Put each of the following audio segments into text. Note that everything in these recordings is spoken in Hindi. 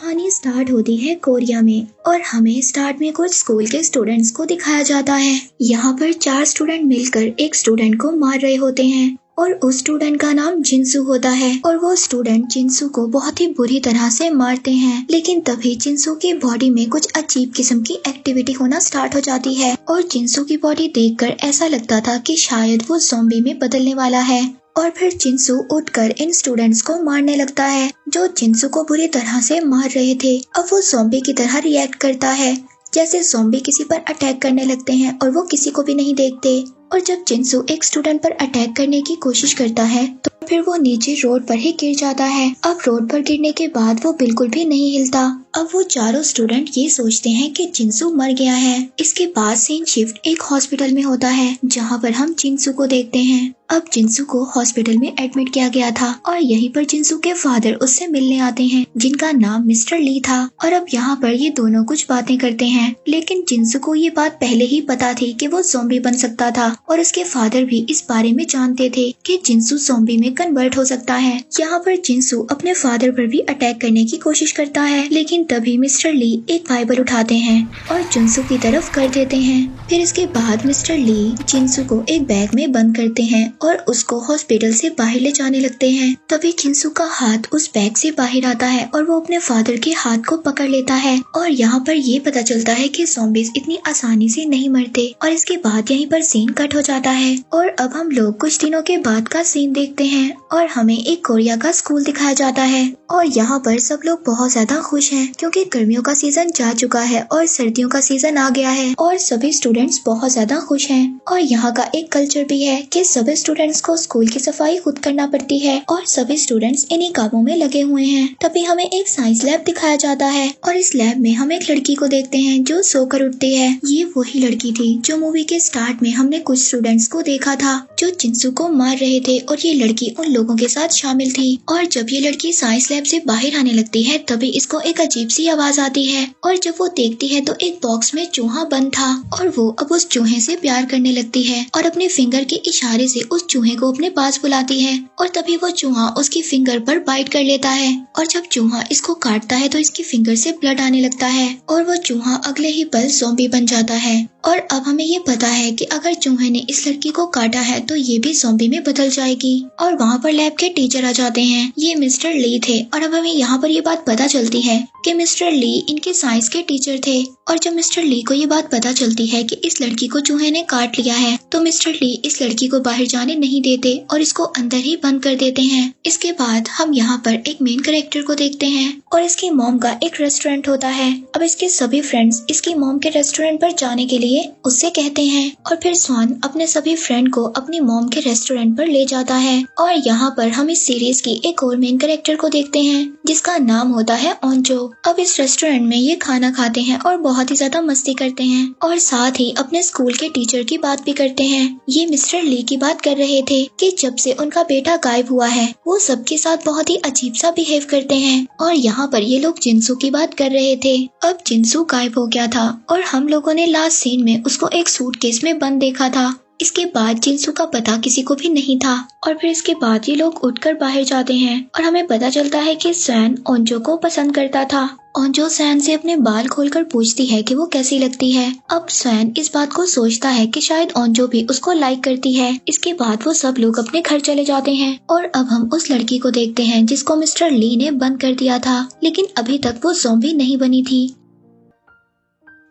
कहानी स्टार्ट होती है कोरिया में और हमें स्टार्ट में कुछ स्कूल के स्टूडेंट्स को दिखाया जाता है। यहाँ पर 4 स्टूडेंट मिलकर एक स्टूडेंट को मार रहे होते हैं और उस स्टूडेंट का नाम जिनसू होता है और वो स्टूडेंट जिनसू को बहुत ही बुरी तरह से मारते हैं। लेकिन तभी जिनसू की बॉडी में कुछ अजीब किस्म की एक्टिविटी होना स्टार्ट हो जाती है और जिनसू की बॉडी देखकर ऐसा लगता था कि शायद वो ज़ॉम्बी में बदलने वाला है। और फिर जिनसू उठकर इन स्टूडेंट्स को मारने लगता है जो जिनसू को बुरी तरह से मार रहे थे। अब वो ज़ॉम्बी की तरह रिएक्ट करता है, जैसे ज़ॉम्बी किसी पर अटैक करने लगते हैं और वो किसी को भी नहीं देखते। और जब जिनसू एक स्टूडेंट पर अटैक करने की कोशिश करता है तो फिर वो नीचे रोड पर ही गिर जाता है। अब रोड पर गिरने के बाद वो बिल्कुल भी नहीं हिलता। अब वो चारों स्टूडेंट ये सोचते हैं कि जिनसू मर गया है। इसके बाद सीन शिफ्ट एक हॉस्पिटल में होता है जहाँ पर हम जिनसू को देखते हैं। अब जिनसू को हॉस्पिटल में एडमिट किया गया था और यहीं पर जिनसू के फादर उससे मिलने आते हैं जिनका नाम मिस्टर ली था। और अब यहाँ पर ये दोनों कुछ बातें करते हैं, लेकिन जिनसू को ये बात पहले ही पता थी कि वो ज़ॉम्बी बन सकता था और उसके फादर भी इस बारे में जानते थे कि जिनसू ज़ॉम्बी में कन्वर्ट हो सकता है। यहाँ पर जिनसू अपने फादर पर भी अटैक करने की कोशिश करता है, लेकिन तभी मिस्टर ली एक बाइबल उठाते हैं और जिनसू की तरफ कर देते हैं। फिर इसके बाद मिस्टर ली जिनसू को एक बैग में बंद करते हैं और उसको हॉस्पिटल से बाहर ले जाने लगते हैं। तभी जिनसू का हाथ उस बैग से बाहर आता है और वो अपने फादर के हाथ को पकड़ लेता है और यहाँ पर ये पता चलता है कि ज़ॉम्बीज़ इतनी आसानी से नहीं मरते। और इसके बाद यहीं पर सीन कट हो जाता है और अब हम लोग कुछ दिनों के बाद का सीन देखते हैं और हमें एक कोरिया का स्कूल दिखाया जाता है। और यहाँ पर सब लोग बहुत ज्यादा खुश हैं क्योंकि गर्मियों का सीजन जा चुका है और सर्दियों का सीजन आ गया है और सभी स्टूडेंट्स बहुत ज्यादा खुश हैं। और यहाँ का एक कल्चर भी है कि सभी स्टूडेंट्स को स्कूल की सफाई खुद करना पड़ती है और सभी स्टूडेंट्स इन्हीं कामों में लगे हुए हैं। तभी हमें एक साइंस लैब दिखाया जाता है और इस लैब में हम एक लड़की को देखते हैं जो सोकर उठती है। ये वही लड़की थी जो मूवी के स्टार्ट में हमने कुछ स्टूडेंट्स को देखा था जो जिनसू को मार रहे थे और ये लड़की उन लोगों के साथ शामिल थी। और जब ये लड़की साइंस लैब से बाहर आने लगती है तभी इसको एक अजीब सी आवाज आती है और जब वो देखती है तो एक बॉक्स में चूहा बंद था और वो अब उस चूहे से प्यार करने लगती है और अपने फिंगर के इशारे से उस चूहे को अपने पास बुलाती है। और तभी वो चूहा उसकी फिंगर पर बाइट कर लेता है और जब चूहा इसको काटता है तो इसकी फिंगर से ब्लड आने लगता है और वो चूहा अगले ही पल ज़ॉम्बी बन जाता है। और अब हमें ये पता है कि अगर चूहे ने इस लड़की को काटा है तो ये भी ज़ॉम्बी में बदल जाएगी। और वहाँ पर लैब के टीचर आ जाते हैं, ये मिस्टर ली थे। और अब हमें यहाँ पर ये बात पता चलती है कि मिस्टर ली इनके साइंस के टीचर थे। और जब मिस्टर ली को ये बात पता चलती है कि इस लड़की को चूहे ने काट लिया है तो मिस्टर ली इस लड़की को बाहर जाने नहीं देते और इसको अंदर ही बंद कर देते हैं। इसके बाद हम यहाँ पर एक मेन कैरेक्टर को देखते हैं और इसकी मॉम का एक रेस्टोरेंट होता है। अब इसके सभी फ्रेंड्स इसकी मॉम के रेस्टोरेंट पर जाने के लिए उससे कहते हैं और फिर स्वान अपने सभी फ्रेंड को अपनी मॉम के रेस्टोरेंट पर ले जाता है। और यहाँ पर हम इस सीरीज की एक और मेन कैरेक्टर को देखते हैं जिसका नाम होता है ओंजो। अब इस रेस्टोरेंट में ये खाना खाते हैं और बहुत ही ज्यादा मस्ती करते हैं और साथ ही अपने स्कूल के टीचर की बात भी करते हैं। ये मिस्टर ली की बात कर रहे थे कि जब से उनका बेटा गायब हुआ है वो सबके साथ बहुत ही अजीब सा बिहेव करते हैं। और यहाँ पर ये लोग जिनसू की बात कर रहे थे। अब जिनसू गायब हो गया था और हम लोगों ने लास्ट सीन में उसको एक सूटकेस में बंद देखा था। इसके बाद जिनसू का पता किसी को भी नहीं था। और फिर इसके बाद ये लोग उठकर बाहर जाते हैं और हमें पता चलता है कि सैन ओंजो को पसंद करता था। ओंजो सैन से अपने बाल खोलकर पूछती है कि वो कैसी लगती है। अब सैन इस बात को सोचता है कि शायद ओंजो भी उसको लाइक करती है। इसके बाद वो सब लोग अपने घर चले जाते हैं और अब हम उस लड़की को देखते हैं जिसको मिस्टर ली ने बंद कर दिया था, लेकिन अभी तक वो ज़ॉम्बी नहीं बनी थी।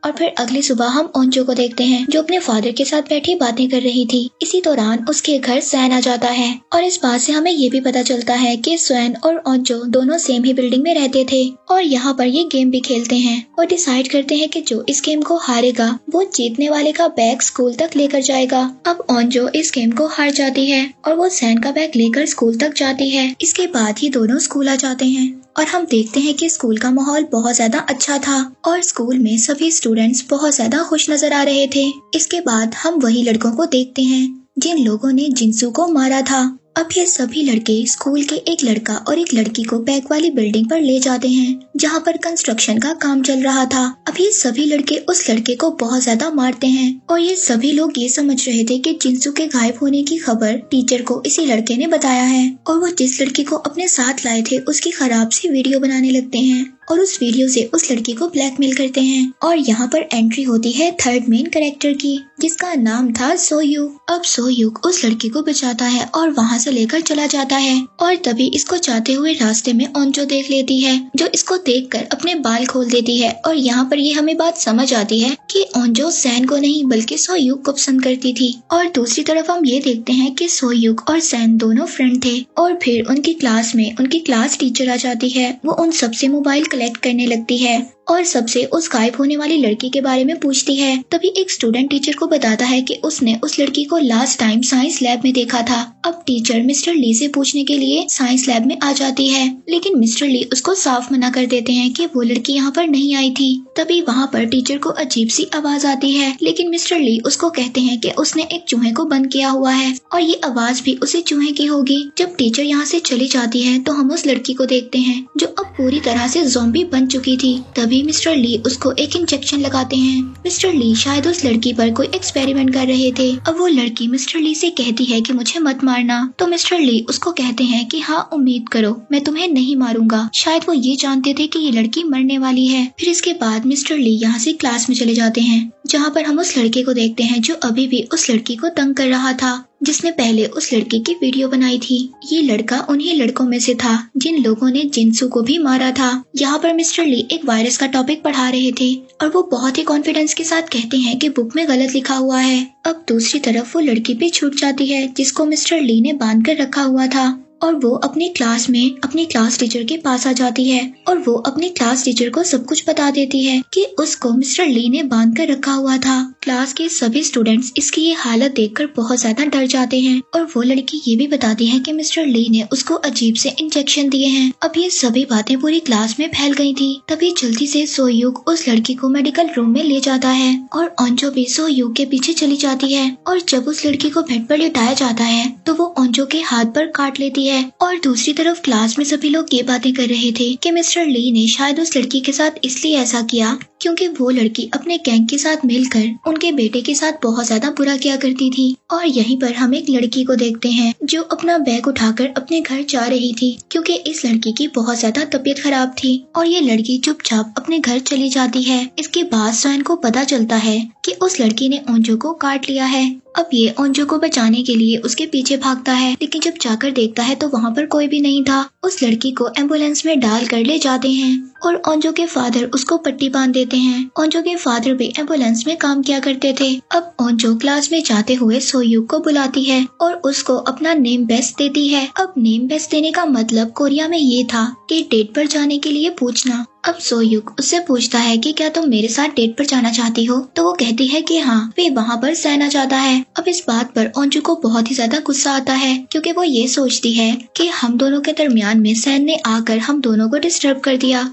और फिर अगली सुबह हम ओंजो को देखते हैं जो अपने फादर के साथ बैठी बातें कर रही थी। इसी दौरान उसके घर सैन आ जाता है और इस बात से हमें ये भी पता चलता है कि सैन और ओंजो दोनों सेम ही बिल्डिंग में रहते थे और यहाँ पर ये गेम भी खेलते हैं और डिसाइड करते हैं कि जो इस गेम को हारेगा वो जीतने वाले का बैग स्कूल तक लेकर जाएगा। अब ओंजो इस गेम को हार जाती है और वो सैन का बैग लेकर स्कूल तक जाती है। इसके बाद ये दोनों स्कूल आ जाते हैं और हम देखते हैं कि स्कूल का माहौल बहुत ज्यादा अच्छा था और स्कूल में सभी स्टूडेंट्स बहुत ज्यादा खुश नजर आ रहे थे। इसके बाद हम वही लड़कों को देखते हैं जिन लोगों ने जिनसू को मारा था अब ये सभी लड़के स्कूल के एक लड़का और एक लड़की को बैक वाली बिल्डिंग पर ले जाते हैं जहाँ पर कंस्ट्रक्शन का काम चल रहा था। अब ये सभी लड़के उस लड़के को बहुत ज्यादा मारते हैं और ये सभी लोग ये समझ रहे थे कि जिनसू के गायब होने की खबर टीचर को इसी लड़के ने बताया है और वो जिस लड़की को अपने साथ लाए थे उसकी खराब सी वीडियो बनाने लगते हैं और उस वीडियो से उस लड़की को ब्लैकमेल करते हैं। और यहाँ पर एंट्री होती है थर्ड मेन कैरेक्टर की जिसका नाम था सोयूक। अब सोयूक उस लड़की को बचाता है और वहाँ से लेकर चला जाता है और तभी इसको जाते हुए रास्ते में ओंजो देख लेती है जो इसको देखकर अपने बाल खोल देती है। और यहाँ पर ये हमें बात समझ आती है कि ओंजो सैन को नहीं बल्कि सोयूक को पसंद करती थी। और दूसरी तरफ हम ये देखते हैं कि सोयूक और सैन दोनों फ्रेंड थे और फिर उनकी क्लास में उनकी क्लास टीचर आ जाती है। वो उन सबसे मोबाइल कलेक्ट करने लगती है और सबसे उस गायब होने वाली लड़की के बारे में पूछती है। तभी एक स्टूडेंट टीचर को बताता है कि उसने उस लड़की को लास्ट टाइम साइंस लैब में देखा था। अब टीचर मिस्टर ली से पूछने के लिए साइंस लैब में आ जाती है लेकिन मिस्टर ली उसको साफ मना कर देते हैं कि वो लड़की यहाँ पर नहीं आई थी। तभी वहाँ पर टीचर को अजीब सी आवाज आती है लेकिन मिस्टर ली उसको कहते हैं कि उसने एक चूहे को बंद किया हुआ है और ये आवाज भी उसी चूहे की होगी। जब टीचर यहाँ से चली जाती है तो हम उस लड़की को देखते हैं जो अब पूरी तरह से ज़ॉम्बी बन चुकी थी। तभी मिस्टर ली उसको एक इंजेक्शन लगाते हैं। मिस्टर ली शायद उस लड़की पर कोई एक्सपेरिमेंट कर रहे थे। अब वो लड़की मिस्टर ली से कहती है कि मुझे मत मारना तो मिस्टर ली उसको कहते हैं कि हाँ उम्मीद करो मैं तुम्हें नहीं मारूंगा। शायद वो ये जानते थे कि ये लड़की मरने वाली है। फिर इसके बाद मिस्टर ली यहाँ से क्लास में चले जाते हैं जहाँ पर हम उस लड़के को देखते हैं जो अभी भी उस लड़की को तंग कर रहा था जिसने पहले उस लड़की की वीडियो बनाई थी। ये लड़का उन्हीं लड़कों में से था जिन लोगों ने जिनसू को भी मारा था। यहाँ पर मिस्टर ली एक वायरस का टॉपिक पढ़ा रहे थे और वो बहुत ही कॉन्फिडेंस के साथ कहते हैं कि बुक में गलत लिखा हुआ है। अब दूसरी तरफ वो लड़की भी छूट जाती है जिसको मिस्टर ली ने बांध कर रखा हुआ था और वो अपनी क्लास में अपनी क्लास टीचर के पास आ जाती है और वो अपनी क्लास टीचर को सब कुछ बता देती है कि उसको मिस्टर ली ने बांध कर रखा हुआ था। क्लास के सभी स्टूडेंट्स इसकी ये हालत देखकर बहुत ज्यादा डर जाते हैं और वो लड़की ये भी बताती है कि मिस्टर ली ने उसको अजीब से इंजेक्शन दिए हैं। अब ये सभी बातें पूरी क्लास में फैल गई थी। तभी जल्दी से सोयूक उस लड़की को मेडिकल रूम में ले जाता है और ओंजो भी सोयूक के पीछे चली जाती है और जब उस लड़की को बेड पर लिटाया जाता है तो वो ओंजो के हाथ पर काट लेती है। और दूसरी तरफ क्लास में सभी लोग ये बातें कर रहे थे कि मिस्टर ली ने शायद उस लड़की के साथ इसलिए ऐसा किया क्योंकि वो लड़की अपने गैंग के साथ मिलकर उनके बेटे के साथ बहुत ज्यादा बुरा किया करती थी। और यहीं पर हम एक लड़की को देखते हैं जो अपना बैग उठाकर अपने घर जा रही थी क्योंकि इस लड़की की बहुत ज्यादा तबीयत खराब थी और ये लड़की चुपचाप अपने घर चली जाती है। इसके बाद सैन को पता चलता है कि उस लड़की ने ओंजो को काट लिया है। अब ये ओंजो को बचाने के लिए उसके पीछे भागता है लेकिन जब जाकर देखता है तो वहाँ पर कोई भी नहीं था। उस लड़की को एम्बुलेंस में डाल कर ले जाते हैं और ओंजो के फादर उसको पट्टी बांध देते हैं। ओंजो के फादर भी एम्बुलेंस में काम किया करते थे। अब ओंजो क्लास में जाते हुए सोयूक को बुलाती है और उसको अपना नेम बेस्ट देती है। अब नेम बेस्ट देने का मतलब कोरिया में ये था कि डेट पर जाने के लिए पूछना। अब सोयूक उससे पूछता है कि क्या तुम मेरे साथ डेट पर जाना चाहती हो तो वो कहती है कि हाँ। वे वहाँ पर सैन आ जाता है। अब इस बात पर ओंजो को बहुत ही ज्यादा गुस्सा आता है क्योंकि वो ये सोचती है कि हम दोनों के दरमियान में सैन ने आकर हम दोनों को डिस्टर्ब कर दिया।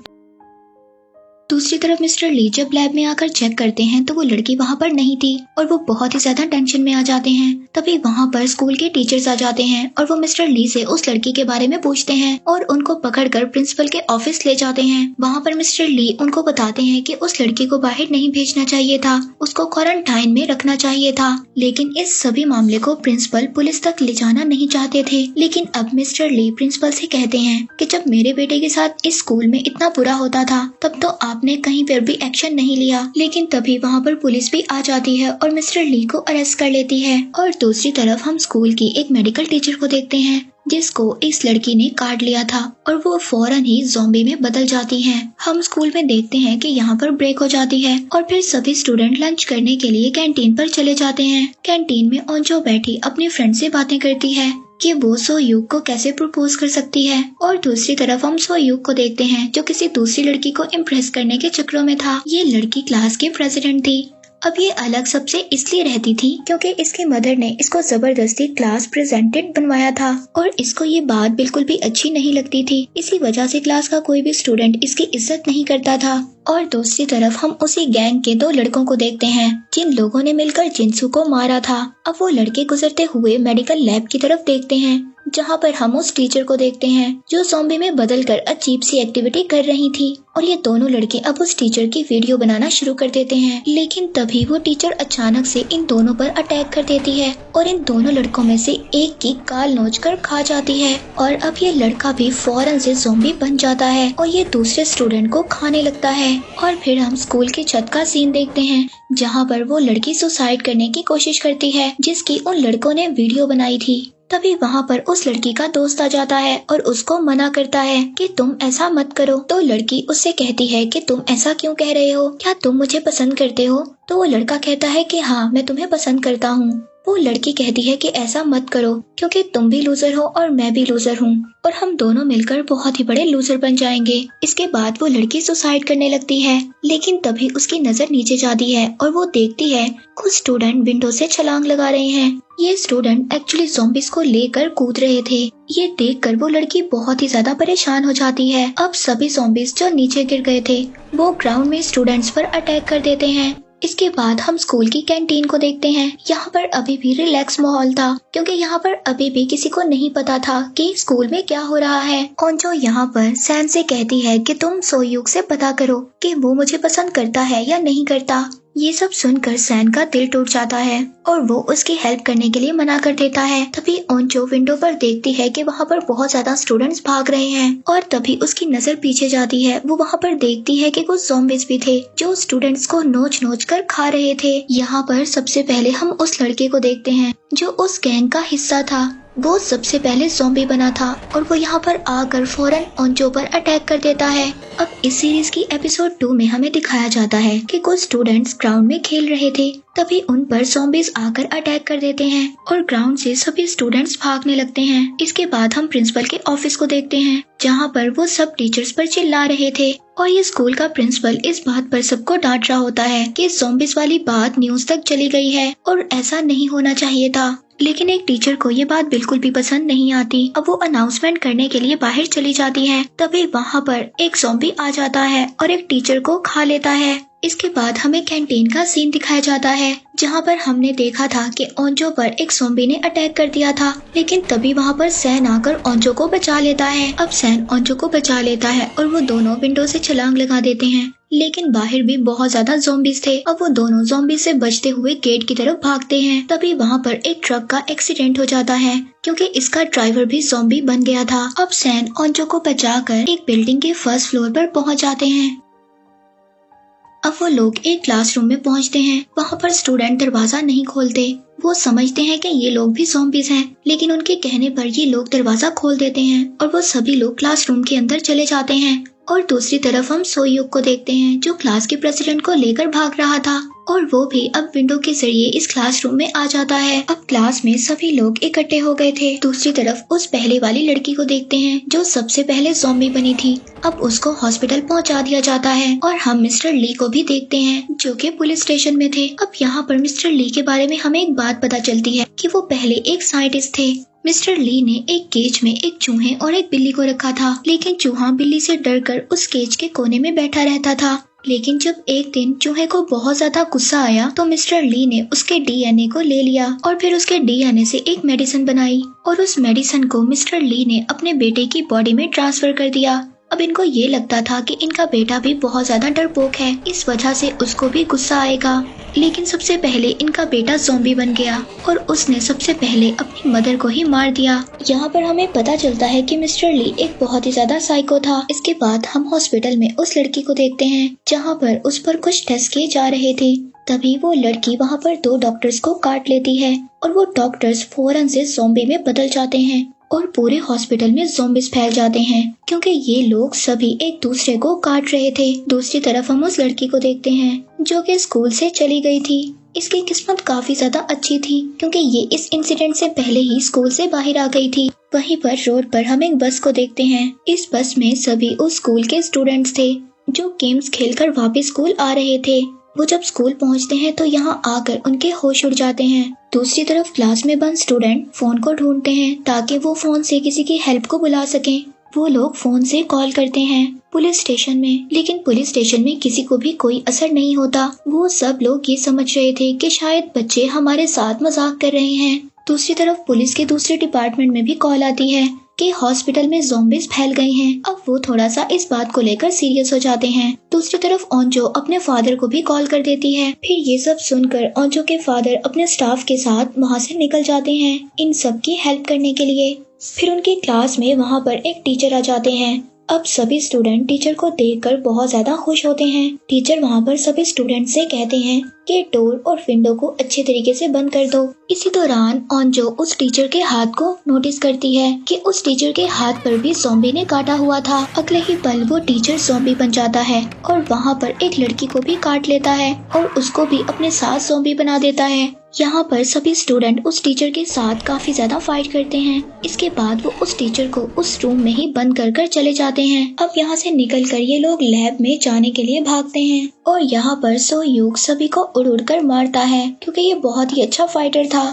दूसरी तरफ मिस्टर ली जब लैब में आकर चेक करते हैं तो वो लड़की वहाँ पर नहीं थी और वो बहुत ही ज्यादा टेंशन में आ जाते हैं। तभी वहाँ पर स्कूल के टीचर्स आ जाते हैं और वो मिस्टर ली से उस लड़की के बारे में पूछते हैं और उनको पकड़कर प्रिंसिपल के ऑफिस ले जाते हैं। वहाँ पर मिस्टर ली उनको बताते हैं कि उस लड़की को बाहर नहीं भेजना चाहिए था, उसको क्वारंटाइन में रखना चाहिए था। लेकिन इस सभी मामले को प्रिंसिपल पुलिस तक ले जाना नहीं चाहते थे। लेकिन अब मिस्टर ली प्रिंसिपल से कहते हैं कि जब मेरे बेटे के साथ इस स्कूल में इतना बुरा होता था तब तो आपने कहीं पर भी एक्शन नहीं लिया। लेकिन तभी वहाँ पर पुलिस भी आ जाती है और मिस्टर ली को अरेस्ट कर लेती है। और दूसरी तरफ हम स्कूल की एक मेडिकल टीचर को देखते हैं जिसको इस लड़की ने काट लिया था और वो फौरन ही ज़ॉम्बी में बदल जाती हैं। हम स्कूल में देखते हैं कि यहाँ पर ब्रेक हो जाती है और फिर सभी स्टूडेंट लंच करने के लिए कैंटीन पर चले जाते हैं। कैंटीन में ओंजो बैठी अपनी फ्रेंड से बातें करती है कि वो सोयूक को कैसे प्रपोज कर सकती है। और दूसरी तरफ हम सोयूक को देखते हैं जो किसी दूसरी लड़की को इम्प्रेस करने के चक्रों में था। ये लड़की क्लास की प्रेसिडेंट थी। अब ये अलग सबसे इसलिए रहती थी क्योंकि इसकी मदर ने इसको जबरदस्ती क्लास प्रेजेंटेड बनवाया था और इसको ये बात बिल्कुल भी अच्छी नहीं लगती थी। इसी वजह से क्लास का कोई भी स्टूडेंट इसकी इज्जत नहीं करता था। और दूसरी तरफ हम उसी गैंग के 2 लड़कों को देखते हैं जिन लोगों ने मिलकर जिनसू को मारा था। अब वो लड़के गुजरते हुए मेडिकल लैब की तरफ देखते हैं जहाँ पर हम उस टीचर को देखते हैं जो ज़ॉम्बी में बदलकर अजीब सी एक्टिविटी कर रही थी। और ये दोनों लड़के अब उस टीचर की वीडियो बनाना शुरू कर देते हैं, लेकिन तभी वो टीचर अचानक से इन दोनों पर अटैक कर देती है और इन दोनों लड़कों में से एक की गाल नोचकर खा जाती है। और अब ये लड़का भी फौरन से ज़ॉम्बी बन जाता है और ये दूसरे स्टूडेंट को खाने लगता है। और फिर हम स्कूल की छत का सीन देखते हैं जहाँ पर वो लड़की सुसाइड करने की कोशिश करती है जिसकी उन लड़कों ने वीडियो बनाई थी। तभी वहाँ पर उस लड़की का दोस्त आ जाता है और उसको मना करता है कि तुम ऐसा मत करो। तो लड़की उससे कहती है कि तुम ऐसा क्यों कह रहे हो, क्या तुम मुझे पसंद करते हो? तो वो लड़का कहता है कि हाँ, मैं तुम्हें पसंद करता हूँ। वो लड़की कहती है कि ऐसा मत करो क्योंकि तुम भी लूजर हो और मैं भी लूजर हूँ और हम दोनों मिलकर बहुत ही बड़े लूजर बन जाएंगे। इसके बाद वो लड़की सुसाइड करने लगती है, लेकिन तभी उसकी नजर नीचे जाती है और वो देखती है कुछ स्टूडेंट विंडो से छलांग लगा रहे हैं। ये स्टूडेंट एक्चुअली ज़ॉम्बीज़ को लेकर कूद रहे थे। ये देखकर वो लड़की बहुत ही ज्यादा परेशान हो जाती है। अब सभी ज़ॉम्बीज़ जो नीचे गिर गए थे वो ग्राउंड में स्टूडेंट्स पर अटैक कर देते हैं। इसके बाद हम स्कूल की कैंटीन को देखते हैं। यहाँ पर अभी भी रिलैक्स माहौल था क्योंकि यहाँ पर अभी भी किसी को नहीं पता था कि स्कूल में क्या हो रहा है। और जो यहाँ पर सैन से कहती है कि तुम सोयूक से पता करो कि वो मुझे पसंद करता है या नहीं करता। ये सब सुनकर सैन का दिल टूट जाता है और वो उसकी हेल्प करने के लिए मना कर देता है। तभी ओंचो विंडो पर देखती है कि वहाँ पर बहुत ज्यादा स्टूडेंट्स भाग रहे हैं और तभी उसकी नजर पीछे जाती है। वो वहाँ पर देखती है कि कुछ ज़ॉम्बीज़ भी थे जो स्टूडेंट्स को नोच नोच कर खा रहे थे। यहाँ पर सबसे पहले हम उस लड़के को देखते हैं जो उस गैंग का हिस्सा था। वो सबसे पहले ज़ॉम्बी बना था और वो यहाँ पर आकर फौरन ओंचो पर अटैक कर देता है। अब इस सीरीज की एपिसोड 2 में हमें दिखाया जाता है कि कुछ स्टूडेंट्स ग्राउंड में खेल रहे थे, तभी उन पर ज़ॉम्बीज़ आकर अटैक कर देते हैं और ग्राउंड से सभी स्टूडेंट्स भागने लगते हैं। इसके बाद हम प्रिंसिपल के ऑफिस को देखते हैं जहाँ पर वो सब टीचर्स पर चिल्ला रहे थे और ये स्कूल का प्रिंसिपल इस बात पर सबको डांट रहा होता है कि ज़ॉम्बीज़ वाली बात न्यूज तक चली गई है और ऐसा नहीं होना चाहिए था। लेकिन एक टीचर को ये बात बिल्कुल भी पसंद नहीं आती। अब वो अनाउंसमेंट करने के लिए बाहर चली जाती है, तभी वहाँ पर एक ज़ॉम्बी आ जाता है और एक टीचर को खा लेता है। इसके बाद हमें कैंटीन का सीन दिखाया जाता है जहाँ पर हमने देखा था कि ओंजो पर एक ज़ॉम्बी ने अटैक कर दिया था, लेकिन तभी वहाँ पर सैन आकर ओंजो को बचा लेता है। अब सैन ओंजो को बचा लेता है और वो दोनों विंडो से छलांग लगा देते हैं, लेकिन बाहर भी बहुत ज्यादा ज़ॉम्बीज़ थे। अब वो दोनों ज़ॉम्बी से बचते हुए गेट की तरफ भागते हैं। तभी वहाँ पर एक ट्रक का एक्सीडेंट हो जाता है क्योंकि इसका ड्राइवर भी ज़ॉम्बी बन गया था। अब सैन ओंजो को बचाकर एक बिल्डिंग के फर्स्ट फ्लोर पर पहुँच जाते हैं। अब वो लोग एक क्लासरूम में पहुंचते हैं। वहाँ पर स्टूडेंट दरवाजा नहीं खोलते। वो समझते हैं कि ये लोग भी ज़ॉम्बीज़ हैं, लेकिन उनके कहने पर ये लोग दरवाजा खोल देते हैं और वो सभी लोग क्लासरूम के अंदर चले जाते हैं। और दूसरी तरफ हम सोयूक को देखते हैं जो क्लास के प्रेसिडेंट को लेकर भाग रहा था और वो भी अब विंडो के जरिए इस क्लासरूम में आ जाता है। अब क्लास में सभी लोग इकट्ठे हो गए थे। दूसरी तरफ उस पहले वाली लड़की को देखते हैं जो सबसे पहले ज़ॉम्बी बनी थी। अब उसको हॉस्पिटल पहुंचा दिया जाता है और हम मिस्टर ली को भी देखते हैं जो कि पुलिस स्टेशन में थे। अब यहाँ पर मिस्टर ली के बारे में हमें एक बात पता चलती है कि वो पहले एक साइंटिस्ट थे। मिस्टर ली ने एक केज में एक चूहे और एक बिल्ली को रखा था, लेकिन चूहा बिल्ली से डरकर उस केज के कोने में बैठा रहता था। लेकिन जब एक दिन चूहे को बहुत ज्यादा गुस्सा आया तो मिस्टर ली ने उसके डीएनए को ले लिया और फिर उसके डीएनए से एक मेडिसिन बनाई और उस मेडिसिन को मिस्टर ली ने अपने बेटे की बॉडी में ट्रांसफर कर दिया। अब इनको ये लगता था कि इनका बेटा भी बहुत ज्यादा डरपोक है, इस वजह से उसको भी गुस्सा आएगा। लेकिन सबसे पहले इनका बेटा ज़ॉम्बी बन गया और उसने सबसे पहले अपनी मदर को ही मार दिया। यहाँ पर हमें पता चलता है कि मिस्टर ली एक बहुत ही ज्यादा साइको था। इसके बाद हम हॉस्पिटल में उस लड़की को देखते हैं जहाँ पर उस पर कुछ टेस्ट किए जा रहे थे। तभी वो लड़की वहाँ पर 2 डॉक्टर्स को काट लेती है और वो डॉक्टर्स फौरन से ज़ॉम्बी में बदल जाते हैं और पूरे हॉस्पिटल में ज़ॉम्बीज़ फैल जाते हैं क्योंकि ये लोग सभी एक दूसरे को काट रहे थे। दूसरी तरफ हम उस लड़की को देखते हैं जो कि स्कूल से चली गई थी। इसकी किस्मत काफी ज्यादा अच्छी थी क्योंकि ये इस इंसिडेंट से पहले ही स्कूल से बाहर आ गई थी। वहीं पर रोड पर हम एक बस को देखते हैं। इस बस में सभी उस स्कूल के स्टूडेंट्स थे जो गेम्स खेलकर वापस स्कूल आ रहे थे। वो जब स्कूल पहुंचते हैं तो यहाँ आकर उनके होश उड़ जाते हैं। दूसरी तरफ क्लास में बंद स्टूडेंट फोन को ढूंढते हैं ताकि वो फोन से किसी की हेल्प को बुला सकें। वो लोग फोन से कॉल करते हैं पुलिस स्टेशन में, लेकिन पुलिस स्टेशन में किसी को भी कोई असर नहीं होता। वो सब लोग ये समझ रहे थे कि शायद बच्चे हमारे साथ मजाक कर रहे हैं। दूसरी तरफ पुलिस के दूसरे डिपार्टमेंट में भी कॉल आती है कि हॉस्पिटल में ज़ॉम्बीज फैल गए हैं। अब वो थोड़ा सा इस बात को लेकर सीरियस हो जाते हैं। दूसरी तरफ ओंजो अपने फादर को भी कॉल कर देती है। फिर ये सब सुनकर ओंजो के फादर अपने स्टाफ के साथ वहाँ से निकल जाते हैं इन सब की हेल्प करने के लिए। फिर उनकी क्लास में वहाँ पर एक टीचर आ जाते हैं। अब सभी स्टूडेंट टीचर को देखकर बहुत ज्यादा खुश होते हैं। टीचर वहाँ पर सभी स्टूडेंट से कहते हैं कि डोर और विंडो को अच्छे तरीके से बंद कर दो। इसी दौरान ओंजो उस टीचर के हाथ को नोटिस करती है कि उस टीचर के हाथ पर भी ज़ॉम्बी ने काटा हुआ था। अगले ही पल वो टीचर ज़ॉम्बी बन जाता है और वहाँ पर एक लड़की को भी काट लेता है और उसको भी अपने साथ ज़ॉम्बी बना देता है। यहाँ पर सभी स्टूडेंट उस टीचर के साथ काफी ज्यादा फाइट करते हैं। इसके बाद वो उस टीचर को उस रूम में ही बंद कर चले जाते हैं। अब यहाँ से निकलकर ये लोग लैब में जाने के लिए भागते हैं और यहाँ पर सो यूग सभी को उड़ कर मारता है क्योंकि ये बहुत ही अच्छा फाइटर था।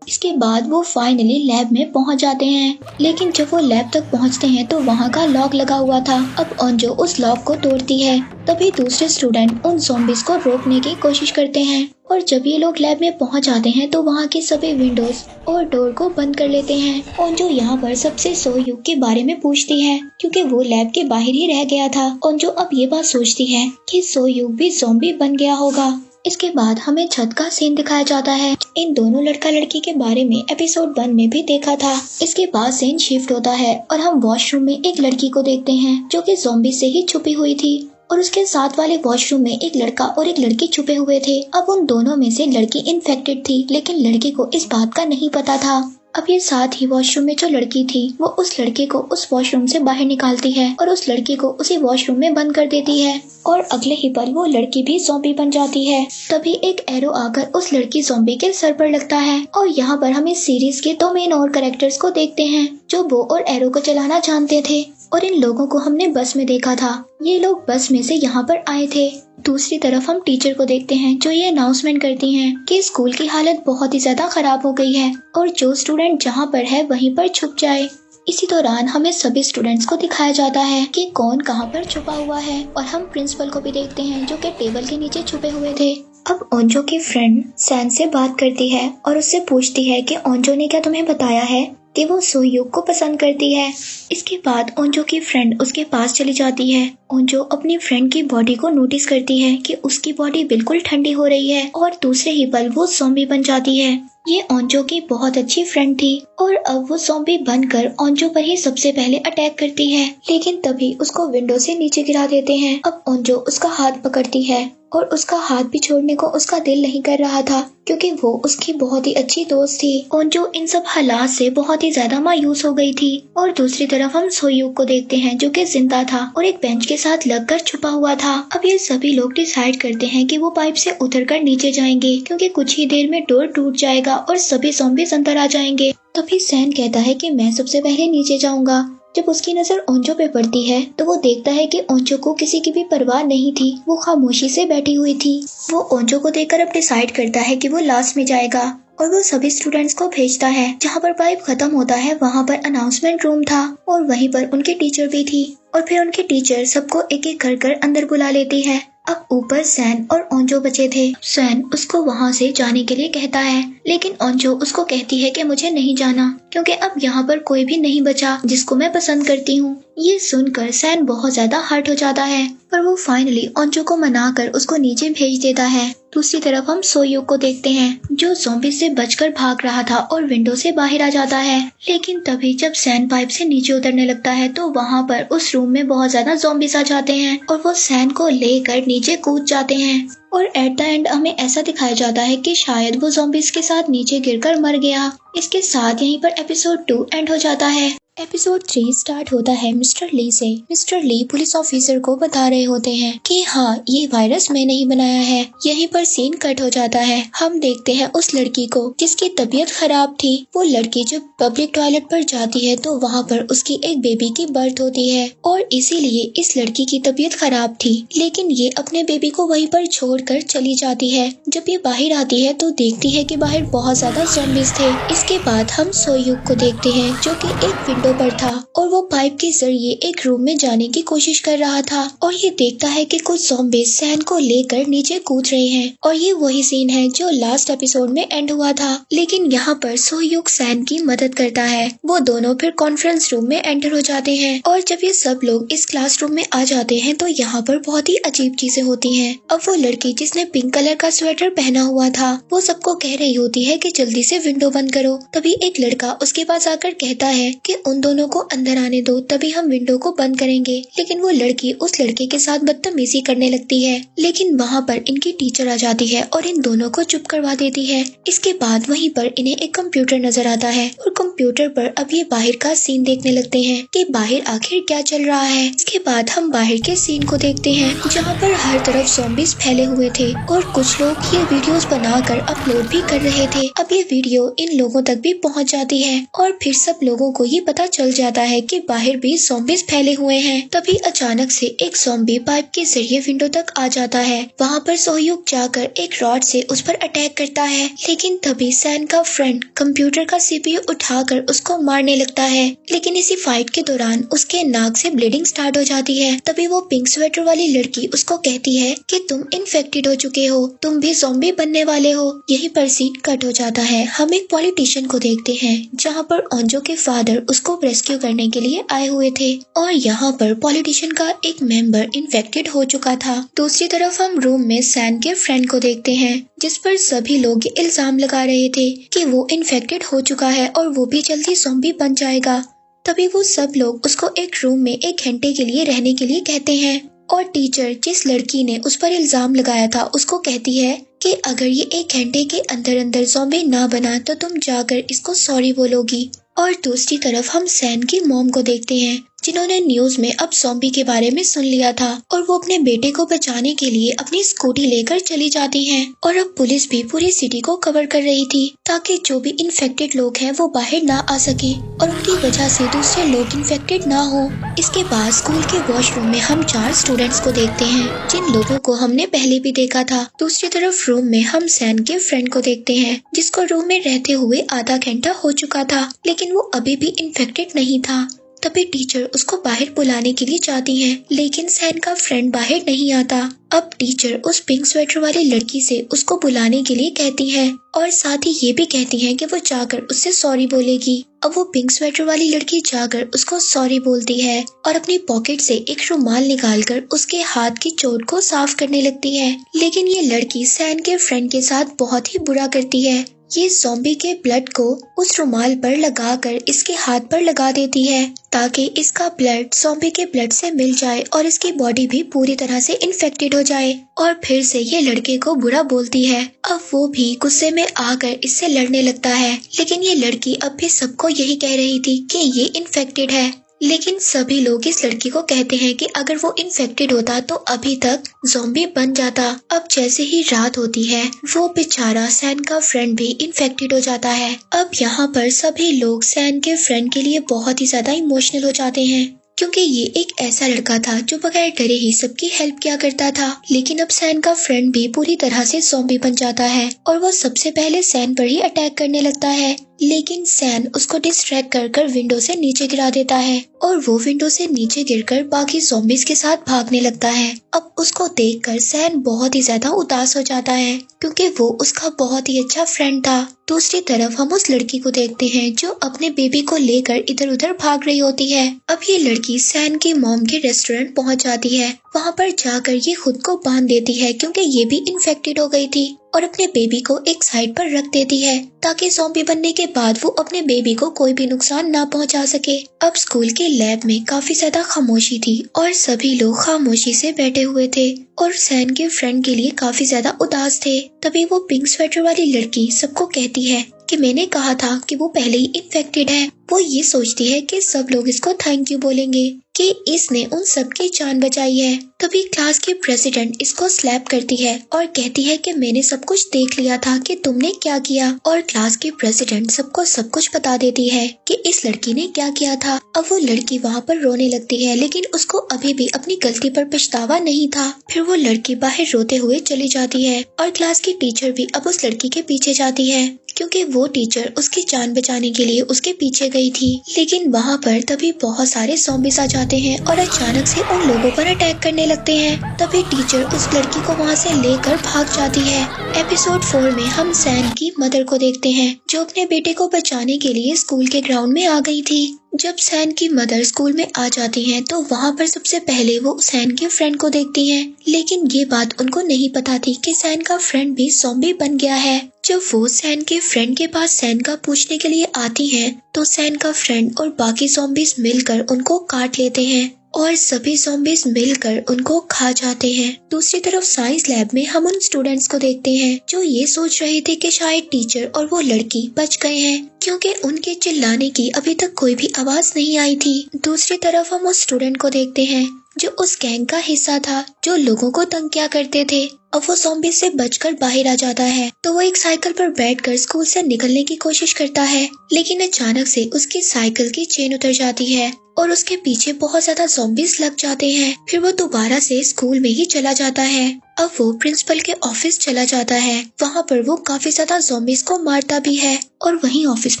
इसके बाद वो फाइनली लैब में पहुंच जाते हैं, लेकिन जब वो लैब तक पहुंचते हैं तो वहां का लॉक लगा हुआ था। अब ओंजो उस लॉक को तोड़ती है। तभी दूसरे स्टूडेंट उन ज़ॉम्बीज को रोकने की कोशिश करते हैं और जब ये लोग लैब में पहुंच जाते हैं तो वहां की सभी विंडोज और डोर को बंद कर लेते हैं। ओंजो यहाँ पर सबसे सोयूग के बारे में पूछती है क्योंकि वो लैब के बाहर ही रह गया था। ओंजो अब ये बात सोचती है कि सोयूग भी ज़ॉम्बी बन गया होगा। इसके बाद हमें छत का सीन दिखाया जाता है। इन दोनों लड़का लड़की के बारे में एपिसोड 1 में भी देखा था। इसके बाद सीन शिफ्ट होता है और हम वॉशरूम में एक लड़की को देखते हैं जो कि ज़ॉम्बी से ही छुपी हुई थी और उसके साथ वाले वॉशरूम में एक लड़का और एक लड़की छुपे हुए थे। अब उन दोनों में से लड़की इन्फेक्टेड थी, लेकिन लड़के को इस बात का नहीं पता था। अब ये साथ ही वॉशरूम में जो लड़की थी वो उस लड़के को उस वॉशरूम से बाहर निकालती है और उस लड़की को उसी वॉशरूम में बंद कर देती है और अगले ही पल वो लड़की भी ज़ॉम्बी बन जाती है। तभी एक एरो आकर उस लड़की ज़ॉम्बी के सर पर लगता है और यहाँ पर हम इस सीरीज के 2 मेन और कैरेक्टर्स को देखते हैं जो बो और एरो को चलाना जानते थे और इन लोगों को हमने बस में देखा था। ये लोग बस में से यहाँ पर आए थे। दूसरी तरफ हम टीचर को देखते हैं जो ये अनाउंसमेंट करती हैं कि स्कूल की हालत बहुत ही ज्यादा खराब हो गई है और जो स्टूडेंट जहाँ पर है वहीं पर छुप जाए। इसी दौरान हमें सभी स्टूडेंट्स को दिखाया जाता है कि कौन कहाँ पर छुपा हुआ है और हम प्रिंसिपल को भी देखते हैं जो कि टेबल के नीचे छुपे हुए थे। अब ओंजो की फ्रेंड सैन से बात करती है और उससे पूछती है कि ओंजो ने क्या तुम्हें बताया है कि वो सोयूग को पसंद करती है। इसके बाद ओंजो की फ्रेंड उसके पास चली जाती है। ओंजो अपनी फ्रेंड की बॉडी को नोटिस करती है कि उसकी बॉडी बिल्कुल ठंडी हो रही है और दूसरे ही पल वो ज़ॉम्बी बन जाती है। ये ओंजो की बहुत अच्छी फ्रेंड थी और अब वो ज़ॉम्बी बनकर ओंजो पर ही सबसे पहले अटैक करती है, लेकिन तभी उसको विंडो से नीचे गिरा देते हैं। अब ओंजो उसका हाथ पकड़ती है और उसका हाथ भी छोड़ने को उसका दिल नहीं कर रहा था क्योंकि वो उसकी बहुत ही अच्छी दोस्त थी। ओंजो इन सब हालात से बहुत ही ज्यादा मायूस हो गई थी और दूसरी तरफ हम सोयूग को देखते हैं जो कि जिंदा था और एक बेंच के साथ लगकर छुपा हुआ था। अब ये सभी लोग डिसाइड करते हैं कि वो पाइप से उतरकर नीचे जाएंगे क्योंकि कुछ ही देर में डोर टूट जाएगा और सभी ज़ॉम्बीज़ अंदर आ जाएंगे। तभी सैन कहता है कि मैं सबसे पहले नीचे जाऊंगा। जब उसकी नजर ओंजो पे पड़ती है तो वो देखता है कि ओंजो को किसी की भी परवाह नहीं थी, वो खामोशी से बैठी हुई थी। वो ओंजो को देखकर अब डिसाइड करता है कि वो लास्ट में जाएगा और वो सभी स्टूडेंट्स को भेजता है। जहाँ पर पाइप खत्म होता है वहाँ पर अनाउंसमेंट रूम था और वहीं पर उनकी टीचर भी थी और फिर उनकी टीचर सबको एक एक कर अंदर बुला लेती है। अब ऊपर सैन और ओंजो बचे थे। सैन उसको वहाँ से जाने के लिए कहता है, लेकिन ओंजो उसको कहती है कि मुझे नहीं जाना क्योंकि अब यहाँ पर कोई भी नहीं बचा जिसको मैं पसंद करती हूँ। ये सुनकर सैन बहुत ज्यादा हर्ट हो जाता है पर वो फाइनली ओंजो को मनाकर उसको नीचे भेज देता है। दूसरी तरफ हम सोयूग को देखते हैं जो ज़ॉम्बी से बचकर भाग रहा था और विंडो से बाहर आ जाता है, लेकिन तभी जब सैन पाइप से नीचे उतरने लगता है तो वहाँ पर उस रूम में बहुत ज्यादा ज़ॉम्बीज़ आ जाते हैं और वो सैन को लेकर नीचे कूद जाते हैं और एट द एंड हमें ऐसा दिखाया जाता है कि शायद वो ज़ॉम्बीज़ के साथ नीचे गिरकर मर गया। इसके साथ यहीं पर एपिसोड 2 एंड हो जाता है। एपिसोड 3 स्टार्ट होता है मिस्टर ली से। मिस्टर ली पुलिस ऑफिसर को बता रहे होते हैं कि हाँ ये वायरस मैंने ही बनाया है। यहीं पर सीन कट हो जाता है। हम देखते हैं उस लड़की को जिसकी तबीयत खराब थी। वो लड़की जब पब्लिक टॉयलेट पर जाती है तो वहाँ पर उसकी एक बेबी की बर्थ होती है और इसीलिए इस लड़की की तबीयत खराब थी, लेकिन ये अपने बेबी को वहीं पर छोड़कर चली जाती है। जब ये बाहर आती है तो देखती है कि बाहर बहुत ज्यादा ज़ॉम्बीज़ थे। इसके बाद हम सोयूग को देखते हैं जो कि एक विंडो पर था और वो पाइप के जरिए एक रूम में जाने की कोशिश कर रहा था और ये देखता है कि कुछ ज़ॉम्बीज़ सैन को लेकर नीचे कूद रहे हैं और ये वही सीन है जो लास्ट एपिसोड में एंड हुआ था। लेकिन यहाँ पर सोह्युक सैन की मदद करता है। वो दोनों फिर कॉन्फ्रेंस रूम में एंटर हो जाते हैं और जब ये सब लोग इस क्लासरूम में आ जाते हैं तो यहाँ पर बहुत ही अजीब चीजें होती हैं। अब वो लड़की जिसने पिंक कलर का स्वेटर पहना हुआ था वो सबको कह रही होती है कि जल्दी से विंडो बंद करो। तभी एक लड़का उसके पास आकर कहता है कि उन दोनों को अंदर आने दो, तभी हम विंडो को बंद करेंगे। लेकिन वो लड़की उस लड़के के साथ बदतमीजी करने लगती है। लेकिन वहाँ पर इनकी टीचर आ जाती है और इन दोनों को चुप करवा देती है। इसके बाद वहीं पर इन्हें एक कंप्यूटर नजर आता है और कंप्यूटर पर अब ये बाहर का सीन देखने लगते हैं कि बाहर आखिर क्या चल रहा है। इसके बाद हम बाहर के सीन को देखते हैं जहाँ पर हर तरफ ज़ॉम्बीज़ फैले हुए थे और कुछ लोग ये वीडियोस बनाकर अपलोड भी कर रहे थे। अब ये वीडियो इन लोगों तक भी पहुँच जाती है और फिर सब लोगों को ये पता चल जाता है कि बाहर भी ज़ॉम्बीज़ फैले हुए हैं। तभी अचानक से एक ज़ॉम्बी पाइप के जरिए विंडो तक आ जाता है। वहाँ पर सोह्युक जाकर एक रॉड से उस पर अटैक करता है, लेकिन तभी सैन का फ्रेंड कंप्यूटर का सीपीयू उठाकर उसको मारने लगता है। लेकिन इसी फाइट के दौरान उसके नाक से ब्लीडिंग स्टार्ट हो जाती है। तभी वो पिंक स्वेटर वाली लड़की उसको कहती है कि तुम इन्फेक्टेड हो चुके हो, तुम भी ज़ॉम्बी बनने वाले हो। यही पर सीन कट हो जाता है। हम एक पॉलिटिशियन को देखते हैं जहाँ पर ओंजो के फादर उसको रेस्क्यू करने के लिए आए हुए थे और यहाँ पर पॉलिटिशियन का एक मेंबर इन्फेक्टेड हो चुका था। दूसरी तरफ हम रूम में सैन के फ्रेंड को देखते हैं जिस पर सभी लोग इल्जाम लगा रहे थे कि वो इन्फेक्टेड हो चुका है और वो भी जल्दी ज़ॉम्बी बन जाएगा। तभी वो सब लोग उसको एक रूम में 1 घंटे के लिए रहने के लिए कहते हैं और टीचर जिस लड़की ने उस पर इल्जाम लगाया था उसको कहती है कि अगर ये 1 घंटे के अंदर अंदर ज़ॉम्बी ना बना तो तुम जाकर इसको सॉरी बोलोगी। और दूसरी तरफ हम सैन की मॉम को देखते हैं जिन्होंने न्यूज में अब ज़ॉम्बी के बारे में सुन लिया था और वो अपने बेटे को बचाने के लिए अपनी स्कूटी लेकर चली जाती हैं। और अब पुलिस भी पूरी सिटी को कवर कर रही थी ताकि जो भी इन्फेक्टेड लोग हैं वो बाहर ना आ सके और उनकी वजह से दूसरे लोग इन्फेक्टेड ना हो। इसके बाद स्कूल के वॉशरूम में हम 4 स्टूडेंट्स को देखते हैं जिन लोगों को हमने पहले भी देखा था। दूसरी तरफ रूम में हम सैन के फ्रेंड को देखते हैं जिसको रूम में रहते हुए आधा घंटा हो चुका था लेकिन वो अभी भी इन्फेक्टेड नहीं था। तभी टीचर उसको बाहर बुलाने के लिए जाती है लेकिन सैन का फ्रेंड बाहर नहीं आता। अब टीचर उस पिंक स्वेटर वाली लड़की से उसको बुलाने के लिए कहती है और साथ ही ये भी कहती है कि वो जाकर उससे सॉरी बोलेगी। अब वो पिंक स्वेटर वाली लड़की जाकर उसको सॉरी बोलती है और अपनी पॉकेट से एक रुमाल निकालकर उसके हाथ की चोट को साफ करने लगती है। लेकिन ये लड़की सैन के फ्रेंड के साथ बहुत ही बुरा करती है। ये ज़ॉम्बी के ब्लड को उस रुमाल पर लगाकर इसके हाथ पर लगा देती है ताकि इसका ब्लड ज़ॉम्बी के ब्लड से मिल जाए और इसकी बॉडी भी पूरी तरह से इन्फेक्टेड हो जाए। और फिर से ये लड़के को बुरा बोलती है। अब वो भी गुस्से में आकर इससे लड़ने लगता है लेकिन ये लड़की अब भी सबको यही कह रही थी कि ये इन्फेक्टेड है। लेकिन सभी लोग इस लड़की को कहते हैं कि अगर वो इन्फेक्टेड होता तो अभी तक ज़ॉम्बी बन जाता। अब जैसे ही रात होती है वो बेचारा सैन का फ्रेंड भी इन्फेक्टेड हो जाता है। अब यहाँ पर सभी लोग सैन के फ्रेंड के लिए बहुत ही ज्यादा इमोशनल हो जाते हैं क्योंकि ये एक ऐसा लड़का था जो बगैर डरे ही सबकी हेल्प किया करता था। लेकिन अब सैन का फ्रेंड भी पूरी तरह से ज़ॉम्बी बन जाता है और वो सबसे पहले सैन पर ही अटैक करने लगता है लेकिन सैन उसको डिस्ट्रैक्ट कर विंडो से नीचे गिरा देता है और वो विंडो से नीचे गिरकर बाकी ज़ॉम्बीज़ के साथ भागने लगता है। अब उसको देखकर सैन बहुत ही ज्यादा उदास हो जाता है क्योंकि वो उसका बहुत ही अच्छा फ्रेंड था। दूसरी तरफ हम उस लड़की को देखते हैं जो अपने बेबी को लेकर इधर उधर भाग रही होती है। अब ये लड़की सैन की मॉम के रेस्टोरेंट पहुंच जाती है। वहां पर जाकर ये खुद को बांध देती है क्योंकि ये भी इन्फेक्टेड हो गई थी और अपने बेबी को एक साइड पर रख देती है ताकि ज़ॉम्बी बनने के बाद वो अपने बेबी को कोई भी नुकसान ना पहुंचा सके। अब स्कूल के लैब में काफी ज्यादा खामोशी थी और सभी लोग खामोशी से बैठे हुए थे और सैन के फ्रेंड के लिए काफी ज्यादा उदास थे। तभी वो पिंक स्वेटर वाली लड़की सबको कहती है कि मैंने कहा था कि वो पहले ही इन्फेक्टेड है। वो ये सोचती है कि सब लोग इसको थैंक यू बोलेंगे कि इसने उन सब की जान बचाई है। तभी क्लास की प्रेसिडेंट इसको स्लैप करती है और कहती है कि मैंने सब कुछ देख लिया था कि तुमने क्या किया। और क्लास की प्रेसिडेंट सबको सब कुछ बता देती है कि इस लड़की ने क्या किया था। अब वो लड़की वहाँ पर रोने लगती है लेकिन उसको अभी भी अपनी गलती पर पछतावा नहीं था। फिर वो लड़की बाहर रोते हुए चली जाती है और क्लास की टीचर भी अब उस लड़की के पीछे जाती है क्योंकि वो टीचर उसकी जान बचाने के लिए उसके पीछे गई थी। लेकिन वहाँ पर तभी बहुत सारे ज़ॉम्बीज़ आ जाते हैं और अचानक से उन लोगों पर अटैक करने लगते हैं। तभी टीचर उस लड़की को वहाँ से लेकर भाग जाती है। एपिसोड 4 में हम सैन की मदर को देखते हैं जो अपने बेटे को बचाने के लिए स्कूल के ग्राउंड में आ गई थी। जब सैन की मदर स्कूल में आ जाती हैं तो वहाँ पर सबसे पहले वो सैन के फ्रेंड को देखती हैं। लेकिन ये बात उनको नहीं पता थी कि सैन का फ्रेंड भी ज़ॉम्बी बन गया है। जब वो सैन के फ्रेंड के पास सैन का पूछने के लिए आती हैं तो सैन का फ्रेंड और बाकी ज़ॉम्बीज़ मिलकर उनको काट लेते हैं और सभी ज़ॉम्बीज़ मिलकर उनको खा जाते हैं। दूसरी तरफ साइंस लैब में हम उन स्टूडेंट्स को देखते हैं जो ये सोच रहे थे कि शायद टीचर और वो लड़की बच गए हैं क्योंकि उनके चिल्लाने की अभी तक कोई भी आवाज नहीं आई थी। दूसरी तरफ हम उस स्टूडेंट को देखते हैं जो उस गैंग का हिस्सा था जो लोगों को तंग किया करते थे। अब वो ज़ॉम्बी से बचकर बाहर आ जाता है तो वो एक साइकिल पर बैठकर स्कूल से निकलने की कोशिश करता है, लेकिन अचानक से उसकी साइकिल की चेन उतर जाती है और उसके पीछे बहुत ज्यादा ज़ॉम्बीज़ लग जाते हैं। फिर वो दोबारा से स्कूल में ही चला जाता है। अब वो प्रिंसिपल के ऑफिस चला जाता है। वहाँ पर वो काफी ज्यादा ज़ॉम्बीज़ को मारता भी है और वहीं ऑफिस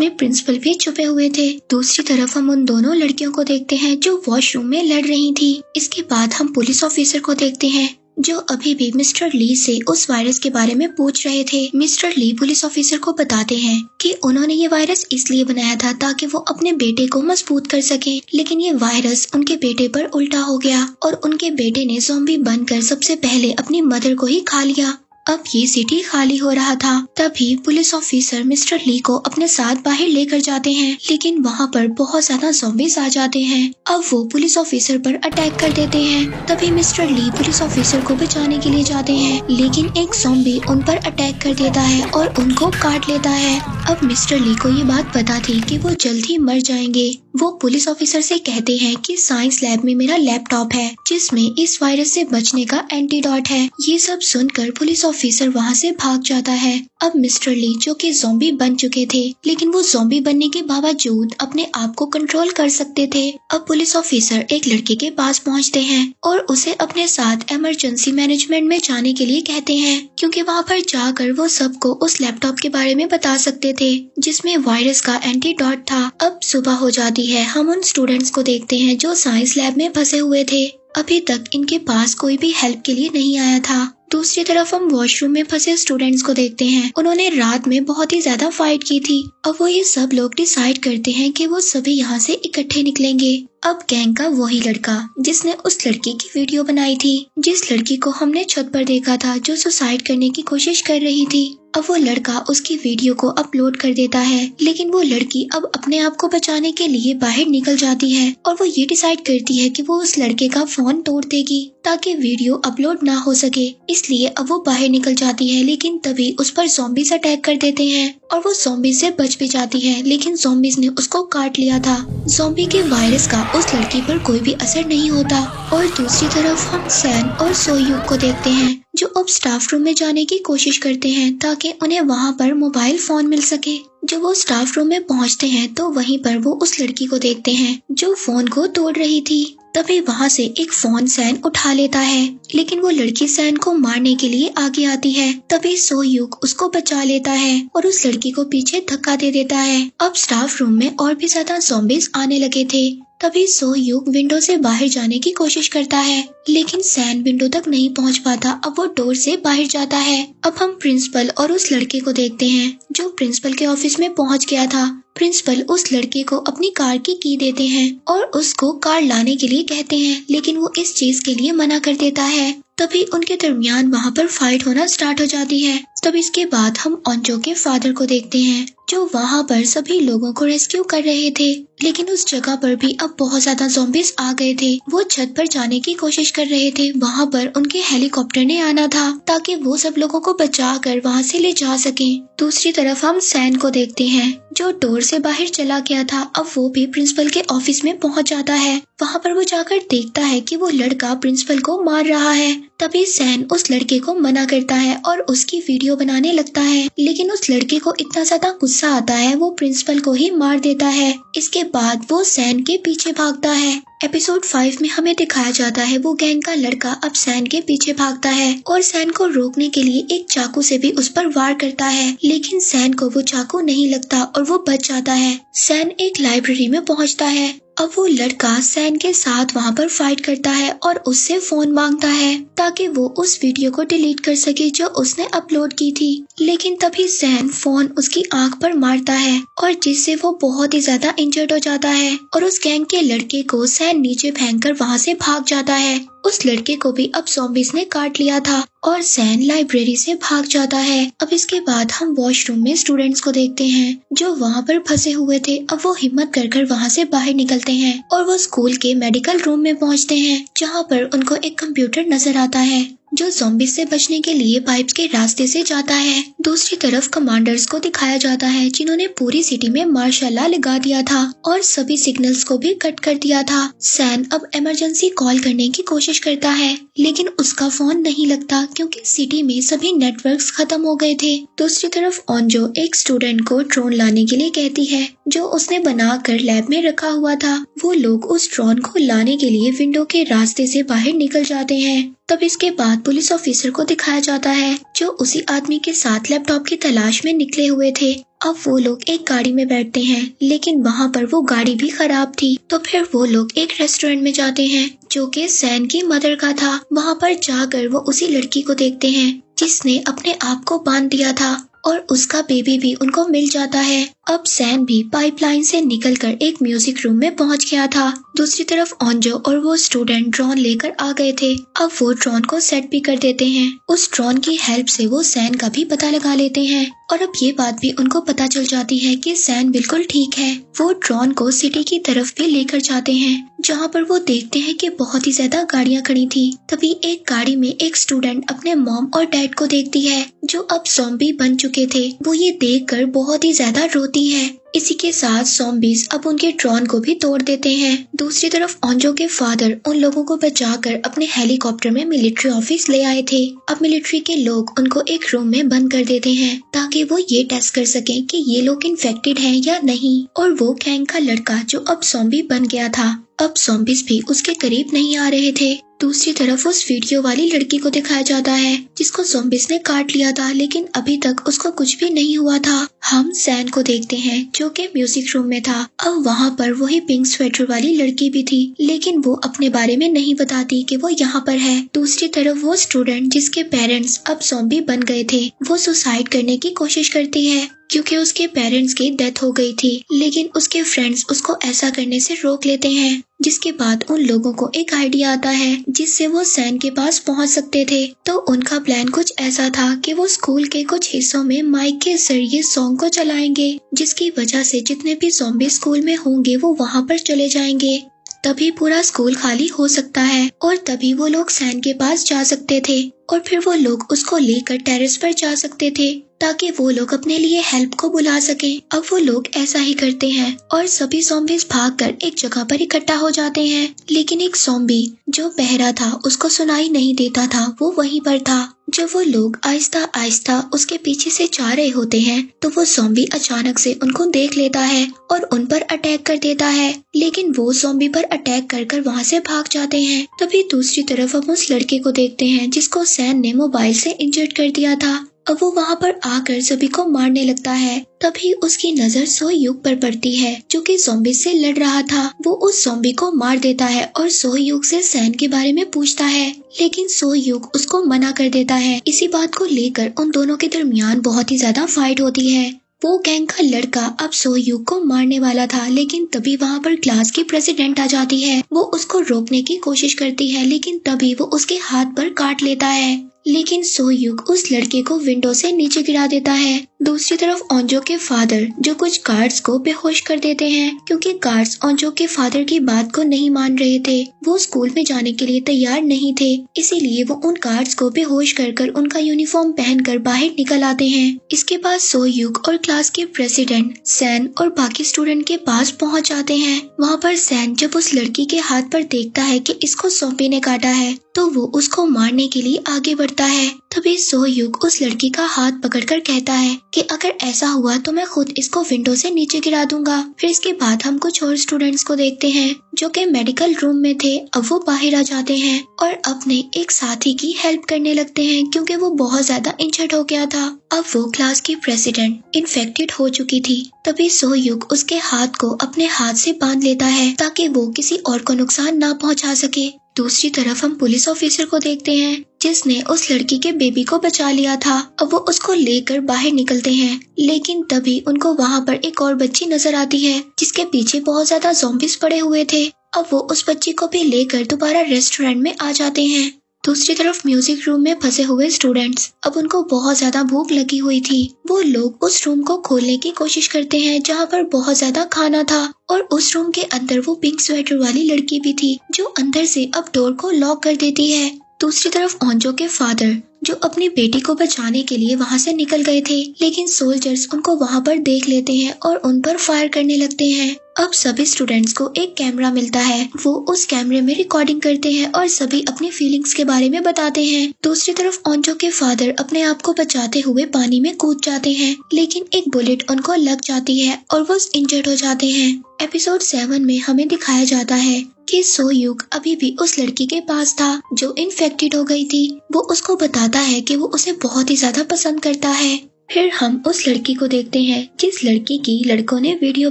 में प्रिंसिपल भी छुपे हुए थे। दूसरी तरफ हम उन दोनों लड़कियों को देखते हैं जो वॉशरूम में लड़ रही थी। इसके बाद हम पुलिस ऑफिसर को देखते हैं जो अभी भी मिस्टर ली से उस वायरस के बारे में पूछ रहे थे। मिस्टर ली पुलिस ऑफिसर को बताते हैं कि उन्होंने ये वायरस इसलिए बनाया था ताकि वो अपने बेटे को मजबूत कर सके, लेकिन ये वायरस उनके बेटे पर उल्टा हो गया और उनके बेटे ने ज़ॉम्बी बनकर सबसे पहले अपनी मदर को ही खा लिया। अब ये सिटी खाली हो रहा था। तभी पुलिस ऑफिसर मिस्टर ली को अपने साथ बाहर लेकर जाते हैं, लेकिन वहाँ पर बहुत ज्यादा ज़ॉम्बीज़ आ जाते हैं। अब वो पुलिस ऑफिसर पर अटैक कर देते हैं। तभी मिस्टर ली पुलिस ऑफिसर को बचाने के लिए जाते हैं, लेकिन एक ज़ॉम्बी उन पर अटैक कर देता है और उनको काट लेता है। अब मिस्टर ली को ये बात पता थी कि वो जल्द ही मर जाएंगे। वो पुलिस ऑफिसर से कहते हैं कि साइंस लैब में मेरा लैपटॉप है जिसमें इस वायरस से बचने का एंटीडोट है। ये सब सुनकर पुलिस ऑफिसर वहाँ से भाग जाता है। अब मिस्टर ली जो कि ज़ॉम्बी बन चुके थे, लेकिन वो ज़ॉम्बी बनने के बावजूद अपने आप को कंट्रोल कर सकते थे। अब पुलिस ऑफिसर एक लड़के के पास पहुँचते हैं और उसे अपने साथ इमरजेंसी मैनेजमेंट में जाने के लिए कहते हैं, क्योंकि वहाँ पर जाकर वो सबको उस लैपटॉप के बारे में बता सकते थे जिसमें वायरस का एंटीडोट था। अब सुबह हो जाती है। हम उन स्टूडेंट्स को देखते हैं जो साइंस लैब में फंसे हुए थे। अभी तक इनके पास कोई भी हेल्प के लिए नहीं आया था। दूसरी तरफ हम वॉशरूम में फंसे स्टूडेंट्स को देखते हैं। उन्होंने रात में बहुत ही ज्यादा फाइट की थी। अब वो ये सब लोग डिसाइड करते हैं कि वो सभी यहाँ से इकट्ठे निकलेंगे। अब गैंग का वही लड़का जिसने उस लड़की की वीडियो बनाई थी, जिस लड़की को हमने छत पर देखा था जो सुसाइड करने की कोशिश कर रही थी, अब वो लड़का उसकी वीडियो को अपलोड कर देता है। लेकिन वो लड़की अब अपने आप को बचाने के लिए बाहर निकल जाती है और वो ये डिसाइड करती है कि वो उस लड़के का फोन तोड़ देगी ताकि वीडियो अपलोड ना हो सके। इसलिए अब वो बाहर निकल जाती है, लेकिन तभी उस पर ज़ॉम्बीज़ अटैक कर देते हैं और वो ज़ॉम्बी से बच भी जाती है, लेकिन ज़ॉम्बीज़ ने उसको काट लिया था। ज़ॉम्बी के वायरस का उस लड़की पर कोई भी असर नहीं होता। और दूसरी तरफ हम सैन और सोयूक को देखते हैं जो अब स्टाफ रूम में जाने की कोशिश करते हैं ताकि उन्हें वहाँ पर मोबाइल फोन मिल सके। जब वो स्टाफ रूम में पहुँचते हैं तो वहीं पर वो उस लड़की को देखते हैं जो फोन को तोड़ रही थी। तभी वहाँ से एक फोन सैन उठा लेता है, लेकिन वो लड़की सैन को मारने के लिए आगे आती है। तभी सोयूक उसको बचा लेता है और उस लड़की को पीछे धक्का दे देता है। अब स्टाफ रूम में और भी ज्यादा ज़ॉम्बीज़ आने लगे थे। तभी सोयूक विंडो से बाहर जाने की कोशिश करता है, लेकिन सैन विंडो तक नहीं पहुंच पाता। अब वो डोर से बाहर जाता है। अब हम प्रिंसिपल और उस लड़के को देखते हैं जो प्रिंसिपल के ऑफिस में पहुंच गया था। प्रिंसिपल उस लड़के को अपनी कार की की देते हैं और उसको कार लाने के लिए कहते हैं, लेकिन वो इस चीज के लिए मना कर देता है। तभी उनके दरमियान वहाँ पर फाइट होना स्टार्ट हो जाती है। तब इसके बाद हम ओंजो के फादर को देखते हैं जो वहाँ पर सभी लोगों को रेस्क्यू कर रहे थे, लेकिन उस जगह पर भी अब बहुत ज्यादा ज़ॉम्बीज़ आ गए थे। वो छत पर जाने की कोशिश कर रहे थे। वहाँ पर उनके हेलीकॉप्टर ने आना था ताकि वो सब लोगों को बचा कर वहाँ से ले जा सके। दूसरी तरफ हम सैन को देखते हैं जो डोर से बाहर चला गया था। अब वो भी प्रिंसिपल के ऑफिस में पहुँच जाता है। वहाँ पर वो जाकर देखता है कि वो लड़का प्रिंसिपल को मार रहा है। तभी सैन उस लड़के को मना करता है और उसकी वीडियो बनाने लगता है, लेकिन उस लड़के को इतना ज्यादा गुस्सा आता है वो प्रिंसिपल को ही मार देता है। इसके बाद वो सैन के पीछे भागता है। एपिसोड 5 में हमें दिखाया जाता है वो गैंग का लड़का अब सैन के पीछे भागता है और सैन को रोकने के लिए एक चाकू से भी उस पर वार करता है, लेकिन सैन को वो चाकू नहीं लगता और वो बच जाता है। सैन एक लाइब्रेरी में पहुंचता है। अब वो लड़का सैन के साथ वहाँ पर फाइट करता है और उससे फोन मांगता है ताकि वो उस वीडियो को डिलीट कर सके जो उसने अपलोड की थी, लेकिन तभी सैन फोन उसकी आंख पर मारता है और जिससे वो बहुत ही ज्यादा इंजर्ड हो जाता है और उस गैंग के लड़के को सैन नीचे फेंककर वहाँ से भाग जाता है। उस लड़के को भी अब ज़ॉम्बीज़ ने काट लिया था और सैन लाइब्रेरी से भाग जाता है। अब इसके बाद हम वॉशरूम में स्टूडेंट्स को देखते हैं जो वहाँ पर फंसे हुए थे। अब वो हिम्मत कर वहाँ से बाहर निकलते हैं और वो स्कूल के मेडिकल रूम में पहुँचते हैं जहाँ पर उनको एक कंप्यूटर नजर आता है जो ज़ॉम्बीज़ से बचने के लिए पाइप्स के रास्ते से जाता है। दूसरी तरफ कमांडर्स को दिखाया जाता है जिन्होंने पूरी सिटी में मार्शल लॉ लगा दिया था और सभी सिग्नल्स को भी कट कर दिया था। सैन अब इमरजेंसी कॉल करने की कोशिश करता है लेकिन उसका फोन नहीं लगता क्योंकि सिटी में सभी नेटवर्क्स खत्म हो गए थे। दूसरी तरफ ओंजो एक स्टूडेंट को ड्रोन लाने के लिए कहती है जो उसने बनाकर लैब में रखा हुआ था। वो लोग उस ड्रोन को लाने के लिए विंडो के रास्ते से बाहर निकल जाते हैं। तब इसके बाद पुलिस ऑफिसर को दिखाया जाता है जो उसी आदमी के साथ लैपटॉप की तलाश में निकले हुए थे। अब वो लोग एक गाड़ी में बैठते हैं लेकिन वहाँ पर वो गाड़ी भी खराब थी। तो फिर वो लोग एक रेस्टोरेंट में जाते हैं जो कि सैन की मदर का था। वहाँ पर जाकर वो उसी लड़की को देखते हैं जिसने अपने आप को बांध दिया था और उसका बेबी भी उनको मिल जाता है। अब सैन भी पाइपलाइन से निकलकर एक म्यूजिक रूम में पहुंच गया था। दूसरी तरफ ओंजो और वो स्टूडेंट ड्रोन लेकर आ गए थे। अब वो ड्रोन को सेट भी कर देते हैं। उस ड्रोन की हेल्प से वो सैन का भी पता लगा लेते हैं और अब ये बात भी उनको पता चल जाती है कि सैन बिल्कुल ठीक है। वो ड्रोन को सिटी की तरफ भी लेकर जाते हैं जहाँ पर वो देखते हैं कि बहुत ही ज्यादा गाड़ियाँ खड़ी थी। तभी एक गाड़ी में एक स्टूडेंट अपने मॉम और डैड को देखती है जो अब ज़ॉम्बी बन चुके थे। वो ये देखकर बहुत ही ज्यादा रोती है। इसी के साथ ज़ॉम्बीज़ अब उनके ड्रोन को भी तोड़ देते हैं। दूसरी तरफ ओंजो के फादर उन लोगों को बचाकर अपने हेलीकॉप्टर में मिलिट्री ऑफिस ले आए थे। अब मिलिट्री के लोग उनको एक रूम में बंद कर देते हैं ताकि वो ये टेस्ट कर सकें कि ये लोग इन्फेक्टेड हैं या नहीं। और वो गैंग का लड़का जो अब ज़ॉम्बी बन गया था, अब ज़ॉम्बीज़ भी उसके करीब नहीं आ रहे थे। दूसरी तरफ उस वीडियो वाली लड़की को दिखाया जाता है जिसको ज़ॉम्बीज़ ने काट लिया था लेकिन अभी तक उसको कुछ भी नहीं हुआ था। हम सैन को देखते हैं जो कि म्यूजिक रूम में था। अब वहाँ पर वही पिंक स्वेटर वाली लड़की भी थी लेकिन वो अपने बारे में नहीं बताती कि वो यहाँ पर है। दूसरी तरफ वो स्टूडेंट जिसके पेरेंट्स अब ज़ॉम्बी बन गए थे वो सुसाइड करने की कोशिश करती है क्योंकि उसके पेरेंट्स की डेथ हो गई थी, लेकिन उसके फ्रेंड्स उसको ऐसा करने से रोक लेते हैं। जिसके बाद उन लोगों को एक आइडिया आता है जिससे वो सैन के पास पहुंच सकते थे। तो उनका प्लान कुछ ऐसा था कि वो स्कूल के कुछ हिस्सों में माइक के जरिए सॉन्ग को चलाएंगे जिसकी वजह से जितने भी ज़ॉम्बी स्कूल में होंगे वो वहाँ पर चले जाएंगे। तभी पूरा स्कूल खाली हो सकता है और तभी वो लोग सैन के पास जा सकते थे और फिर वो लोग उसको लेकर टेरेस पर जा सकते थे ताकि वो लोग अपने लिए हेल्प को बुला सकें। अब वो लोग ऐसा ही करते हैं और सभी ज़ॉम्बीज़ भागकर एक जगह पर इकट्ठा हो जाते हैं, लेकिन एक ज़ॉम्बी जो बहरा था उसको सुनाई नहीं देता था, वो वहीं पर था। जब वो लोग आहिस्ता आहिस्ता उसके पीछे से जा रहे होते हैं तो वो ज़ॉम्बी अचानक से उनको देख लेता है और उन पर अटैक कर देता है, लेकिन वो ज़ॉम्बी पर अटैक कर वहाँ से भाग जाते हैं। तभी दूसरी तरफ हम उस लड़के को देखते हैं जिसको सैन ने मोबाइल से इंजर्ड कर दिया था। अब वो वहाँ पर आकर सभी को मारने लगता है। तभी उसकी नजर सोहयुग पर पड़ती है जो कि ज़ॉम्बी से लड़ रहा था। वो उस ज़ॉम्बी को मार देता है और सोहयुग से सैन के बारे में पूछता है, लेकिन सोहयुग उसको मना कर देता है। इसी बात को लेकर उन दोनों के दरमियान बहुत ही ज्यादा फाइट होती है। वो गैंग का लड़का अब सोहयुग को मारने वाला था, लेकिन तभी वहाँ पर क्लास की प्रेसिडेंट आ जाती है। वो उसको रोकने की कोशिश करती है लेकिन तभी वो उसके हाथ पर काट लेता है, लेकिन सोहयुग उस लड़के को विंडो से नीचे गिरा देता है। दूसरी तरफ ओंजो के फादर जो कुछ गार्ड्स को बेहोश कर देते हैं क्योंकि गार्ड्स ओंजो के फादर की बात को नहीं मान रहे थे। वो स्कूल में जाने के लिए तैयार नहीं थे, इसीलिए वो उन गार्ड्स को बेहोश कर उनका यूनिफॉर्म पहनकर बाहर निकल आते हैं। इसके बाद सोहयुग और क्लास के प्रेसिडेंट सैन और बाकी स्टूडेंट के पास पहुंच जाते हैं। वहाँ पर सैन जब उस लड़की के हाथ पर देखता है कि इसको ज़ॉम्बी ने काटा है तो वो उसको मारने के लिए आगे बढ़ करता है। तभी सोह्युक उस लड़की का हाथ पकड़कर कहता है कि अगर ऐसा हुआ तो मैं खुद इसको विंडो से नीचे गिरा दूंगा। फिर इसके बाद हम कुछ और स्टूडेंट्स को देखते हैं जो कि मेडिकल रूम में थे। अब वो बाहर आ जाते हैं और अपने एक साथी की हेल्प करने लगते हैं क्योंकि वो बहुत ज्यादा इंजर्ड हो गया था। अब वो क्लास की प्रेसिडेंट इन्फेक्टेड हो चुकी थी। तभी सोह्युक उसके हाथ को अपने हाथ से बांध लेता है ताकि वो किसी और को नुकसान ना पहुंचा सके। दूसरी तरफ हम पुलिस ऑफिसर को देखते हैं जिसने उस लड़की के बेबी को बचा लिया था। अब वो उसको लेकर बाहर निकलते हैं, लेकिन तभी उनको वहाँ पर एक और बच्ची नजर आती है जिसके पीछे बहुत ज्यादा ज़ॉम्बीज पड़े हुए थे। अब वो उस बच्ची को भी लेकर दोबारा रेस्टोरेंट में आ जाते हैं। दूसरी तरफ म्यूजिक रूम में फंसे हुए स्टूडेंट्स, अब उनको बहुत ज्यादा भूख लगी हुई थी। वो लोग उस रूम को खोलने की कोशिश करते हैं जहाँ पर बहुत ज्यादा खाना था और उस रूम के अंदर वो पिंक स्वेटर वाली लड़की भी थी जो अंदर से अब डोर को लॉक कर देती है। दूसरी तरफ ओंजो के फादर जो अपनी बेटी को बचाने के लिए वहाँ से निकल गए थे, लेकिन सोल्जर्स उनको वहाँ पर देख लेते हैं और उन पर फायर करने लगते हैं। अब सभी स्टूडेंट्स को एक कैमरा मिलता है, वो उस कैमरे में रिकॉर्डिंग करते हैं और सभी अपनी फीलिंग्स के बारे में बताते हैं। दूसरी तरफ ओंजो के फादर अपने आप को बचाते हुए पानी में कूद जाते हैं, लेकिन एक बुलेट उनको लग जाती है और वो इंजर्ड हो जाते हैं। एपिसोड 7 में हमें दिखाया जाता है कि सोह्युक अभी भी उस लड़की के पास था जो इन्फेक्टेड हो गई थी। वो उसको बताता है कि वो उसे बहुत ही ज्यादा पसंद करता है। फिर हम उस लड़की को देखते हैं जिस लड़की की लड़कों ने वीडियो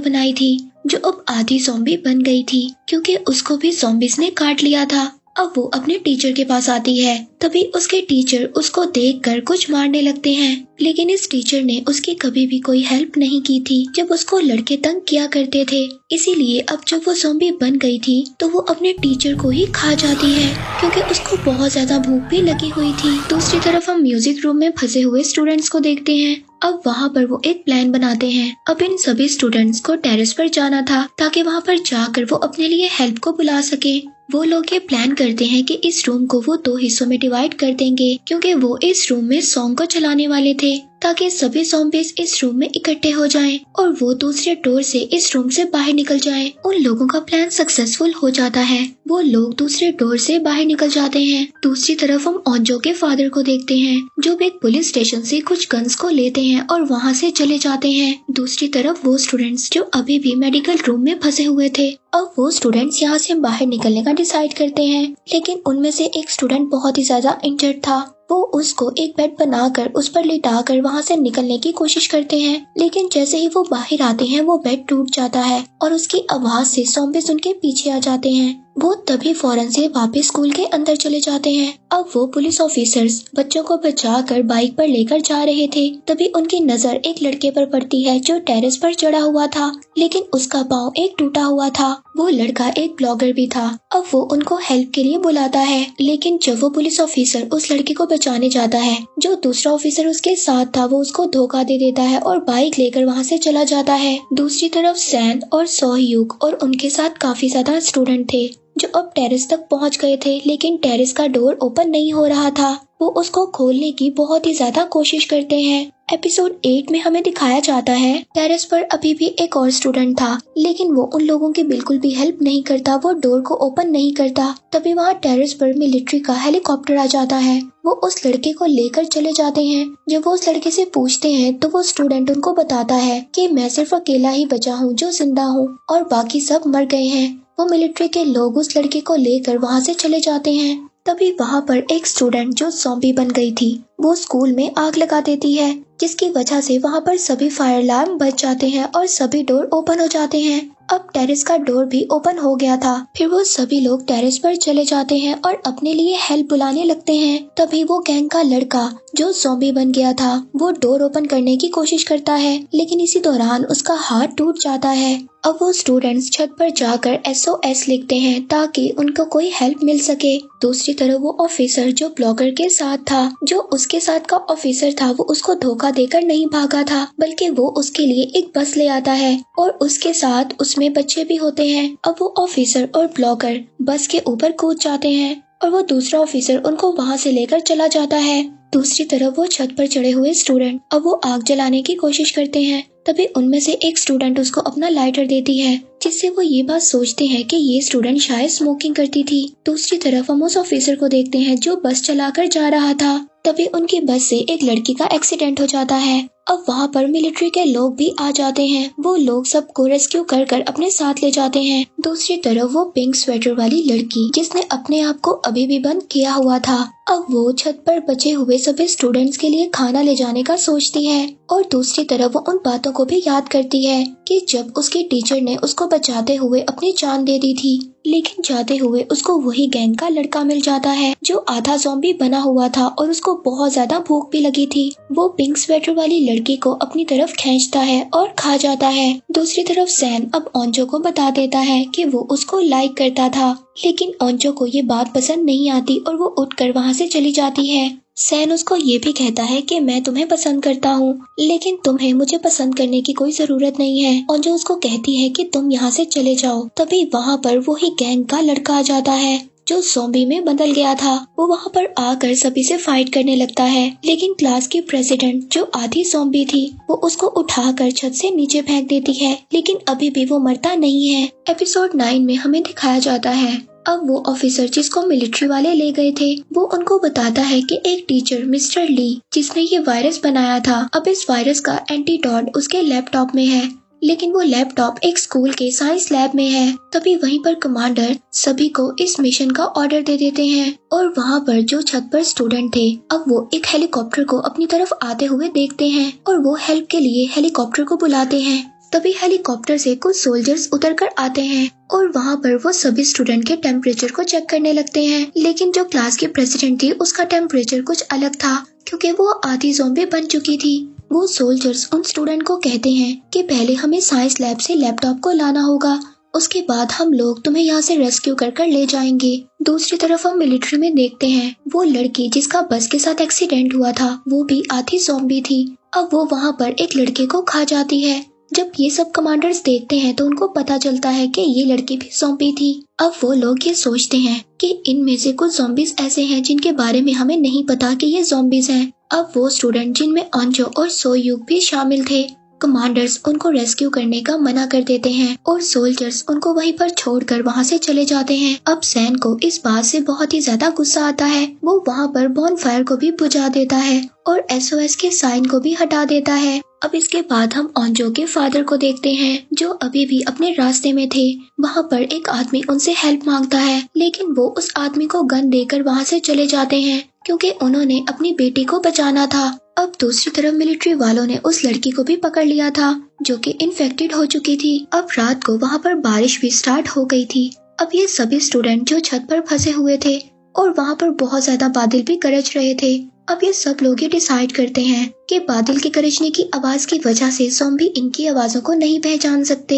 बनाई थी, जो अब आधी ज़ॉम्बी बन गई थी क्योंकि उसको भी ज़ॉम्बीज ने काट लिया था। अब वो अपने टीचर के पास आती है, तभी उसके टीचर उसको देखकर कुछ मारने लगते हैं, लेकिन इस टीचर ने उसकी कभी भी कोई हेल्प नहीं की थी जब उसको लड़के तंग किया करते थे। इसीलिए अब जब वो ज़ॉम्बी बन गई थी तो वो अपने टीचर को ही खा जाती है क्योंकि उसको बहुत ज्यादा भूख भी लगी हुई थी। दूसरी तरफ हम म्यूजिक रूम में फंसे हुए स्टूडेंट्स को देखते हैं। अब वहाँ पर वो एक प्लान बनाते हैं। अब इन सभी स्टूडेंट्स को टेरेस पर जाना था ताकि वहाँ पर जाकर वो अपने लिए हेल्प को बुला सके। वो लोग ये प्लान करते हैं कि इस रूम को वो 2 हिस्सों में डिवाइड कर देंगे क्योंकि वो इस रूम में सॉन्ग को चलाने वाले थे ताकि सभी ज़ॉम्बीज इस रूम में इकट्ठे हो जाएं और वो दूसरे डोर से इस रूम से बाहर निकल जाएं। उन लोगों का प्लान सक्सेसफुल हो जाता है, वो लोग दूसरे डोर से बाहर निकल जाते हैं। दूसरी तरफ हम ओंजो के फादर को देखते हैं जो एक पुलिस स्टेशन से कुछ गन्स को लेते हैं और वहाँ से चले जाते हैं। दूसरी तरफ वो स्टूडेंट्स जो अभी भी मेडिकल रूम में फंसे हुए थे, अब वो स्टूडेंट्स यहाँ से बाहर निकलने का डिसाइड करते हैं, लेकिन उनमें से एक स्टूडेंट बहुत ही ज्यादा इंजर्ड था। वो उसको एक बेड बनाकर उस पर लिटाकर वहाँ से निकलने की कोशिश करते हैं, लेकिन जैसे ही वो बाहर आते हैं वो बेड टूट जाता है और उसकी आवाज से ज़ॉम्बीज उनके पीछे आ जाते हैं। वो तभी फौरन से वापस स्कूल के अंदर चले जाते हैं। अब वो पुलिस ऑफिसर्स बच्चों को बचाकर बाइक पर लेकर जा रहे थे, तभी उनकी नजर एक लड़के पर पड़ती है जो टेरेस पर चढ़ा हुआ था, लेकिन उसका पाँव एक टूटा हुआ था। वो लड़का एक ब्लॉगर भी था। अब वो उनको हेल्प के लिए बुलाता है, लेकिन जब वो पुलिस ऑफिसर उस लड़के को बचाने जाता है, जो दूसरा ऑफिसर उसके साथ था वो उसको धोखा दे देता है और बाइक लेकर वहाँ से चला जाता है। दूसरी तरफ सैन और सोह्युक और उनके साथ काफी ज्यादा स्टूडेंट थे जो अब टेरेस तक पहुंच गए थे, लेकिन टेरेस का डोर ओपन नहीं हो रहा था। वो उसको खोलने की बहुत ही ज्यादा कोशिश करते हैं। एपिसोड 8 में हमें दिखाया जाता है टेरेस पर अभी भी एक और स्टूडेंट था, लेकिन वो उन लोगों की बिल्कुल भी हेल्प नहीं करता, वो डोर को ओपन नहीं करता। तभी वहाँ टेरेस पर मिलिट्री का हेलीकॉप्टर आ जाता है। वो उस लड़के को लेकर चले जाते हैं। जब वो उस लड़के से पूछते हैं तो वो स्टूडेंट उनको बताता है कि मैं सिर्फ अकेला ही बचा हूँ जो जिंदा हूँ और बाकी सब मर गए हैं। वो मिलिट्री के लोग उस लड़के को लेकर वहाँ से चले जाते हैं। तभी वहाँ पर एक स्टूडेंट जो ज़ॉम्बी बन गई थी वो स्कूल में आग लगा देती है, जिसकी वजह से वहाँ पर सभी फायर अलार्म बज जाते हैं और सभी डोर ओपन हो जाते हैं। अब टेरेस का डोर भी ओपन हो गया था। फिर वो सभी लोग टेरेस पर चले जाते हैं और अपने लिए हेल्प बुलाने लगते हैं। तभी वो गैंग का लड़का जो ज़ॉम्बी बन गया था वो डोर ओपन करने की कोशिश करता है, लेकिन इसी दौरान उसका हाथ टूट जाता है। अब वो स्टूडेंट्स छत पर जाकर SOS लिखते हैं ताकि उनको कोई हेल्प मिल सके। दूसरी तरफ वो ऑफिसर जो ब्लॉगर के साथ था, जो उसके साथ का ऑफिसर था, वो उसको धोखा देकर नहीं भागा था, बल्कि वो उसके लिए एक बस ले आता है और उसके साथ उसमें बच्चे भी होते हैं। अब वो ऑफिसर और ब्लॉगर बस के ऊपर कूद जाते हैं और वो दूसरा ऑफिसर उनको वहाँ से लेकर चला जाता है। दूसरी तरफ वो छत पर चढ़े हुए स्टूडेंट अब वो आग जलाने की कोशिश करते हैं। तभी उनमें से एक स्टूडेंट उसको अपना लाइटर देती है, जिससे वो ये बात सोचते हैं कि ये स्टूडेंट शायद स्मोकिंग करती थी। दूसरी तरफ हम उस ऑफिसर को देखते हैं जो बस चलाकर जा रहा था। तभी उनकी बस से एक लड़की का एक्सीडेंट हो जाता है। अब वहाँ पर मिलिट्री के लोग भी आ जाते हैं। वो लोग सबको रेस्क्यू कर कर अपने साथ ले जाते हैं। दूसरी तरफ वो पिंक स्वेटर वाली लड़की जिसने अपने आप को अभी भी बंद किया हुआ था, अब वो छत पर बचे हुए सभी स्टूडेंट्स के लिए खाना ले जाने का सोचती है। और दूसरी तरफ वो उन बातों को भी याद करती है कि जब उसकी टीचर ने उसको बचाते हुए अपनी जान दे दी थी, लेकिन जाते हुए उसको वही गैंग का लड़का मिल जाता है जो आधा ज़ॉम्बी बना हुआ था और उसको बहुत ज्यादा भूख भी लगी थी। वो पिंक स्वेटर वाली लड़की को अपनी तरफ खींचता है और खा जाता है। दूसरी तरफ सैन अब ओंजो को बता देता है कि वो उसको लाइक करता था, लेकिन ओंजो को ये बात पसंद नहीं आती और वो उठकर वहाँ से चली जाती है। सैन उसको ये भी कहता है कि मैं तुम्हें पसंद करता हूँ, लेकिन तुम्हें मुझे पसंद करने की कोई जरूरत नहीं है। और जो उसको कहती है कि तुम यहाँ से चले जाओ। तभी वहाँ पर वही गैंग का लड़का आ जाता है जो ज़ॉम्बी में बदल गया था। वो वहाँ पर आकर सभी से फाइट करने लगता है, लेकिन क्लास की प्रेसिडेंट जो आधी ज़ॉम्बी थी वो उसको उठाकर छत से नीचे फेंक देती है, लेकिन अभी भी वो मरता नहीं है। एपिसोड 9 में हमें दिखाया जाता है अब वो ऑफिसर जिसको मिलिट्री वाले ले गए थे, वो उनको बताता है कि एक टीचर मिस्टर ली जिसने ये वायरस बनाया था, अब इस वायरस का एंटीडोट उसके लैपटॉप में है, लेकिन वो लैपटॉप एक स्कूल के साइंस लैब में है। तभी वहीं पर कमांडर सभी को इस मिशन का ऑर्डर दे देते हैं और वहाँ पर जो छत पर स्टूडेंट थे अब वो एक हेलीकॉप्टर को अपनी तरफ आते हुए देखते हैं और वो हेल्प के लिए हेलीकॉप्टर को बुलाते हैं। तभी हेलीकॉप्टर से कुछ सोल्जर्स उतर कर आते हैं और वहाँ पर वो सभी स्टूडेंट के टेम्परेचर को चेक करने लगते हैं, लेकिन जो क्लास की प्रेसिडेंट थी उसका टेम्परेचर कुछ अलग था क्योंकि वो आधी ज़ॉम्बी बन चुकी थी। वो सोल्जर्स उन स्टूडेंट को कहते हैं कि पहले हमें साइंस लैब से लैपटॉप को लाना होगा, उसके बाद हम लोग तुम्हें यहाँ से रेस्क्यू कर कर ले जाएंगे। दूसरी तरफ हम मिलिट्री में देखते हैं वो लड़की जिसका बस के साथ एक्सीडेंट हुआ था वो भी आधी ज़ॉम्बी थी। अब वो वहाँ पर एक लड़के को खा जाती है। जब ये सब कमांडर्स देखते हैं तो उनको पता चलता है कि ये लड़की भी ज़ॉम्बी थी। अब वो लोग ये सोचते हैं कि इनमें से कुछ ज़ॉम्बीज ऐसे हैं जिनके बारे में हमें नहीं पता कि ये ज़ॉम्बीज हैं। अब वो स्टूडेंट जिनमें ओंजो और सोयूक भी शामिल थे, कमांडर्स उनको रेस्क्यू करने का मना कर देते हैं और सोल्जर्स उनको वहीं पर छोड़कर वहाँ से चले जाते हैं। अब सैन को इस बात से बहुत ही ज्यादा गुस्सा आता है। वो वहाँ पर बॉनफायर को भी बुझा देता है और SOS के साइन को भी हटा देता है। अब इसके बाद हम ओंजो के फादर को देखते हैं जो अभी भी अपने रास्ते में थे। वहाँ पर एक आदमी उनसे हेल्प मांगता है, लेकिन वो उस आदमी को गन देकर वहाँ से चले जाते हैं क्योंकि उन्होंने अपनी बेटी को बचाना था। अब दूसरी तरफ मिलिट्री वालों ने उस लड़की को भी पकड़ लिया था जो कि इन्फेक्टेड हो चुकी थी। अब रात को वहाँ पर बारिश भी स्टार्ट हो गई थी। अब ये सभी स्टूडेंट जो छत पर फंसे हुए थे और वहाँ पर बहुत ज्यादा बादल भी गरज रहे थे। अब ये सब लोग ये डिसाइड करते हैं कि बादल के गरजने की आवाज की वजह से ज़ॉम्बी इनकी आवाजों को नहीं पहचान सकते,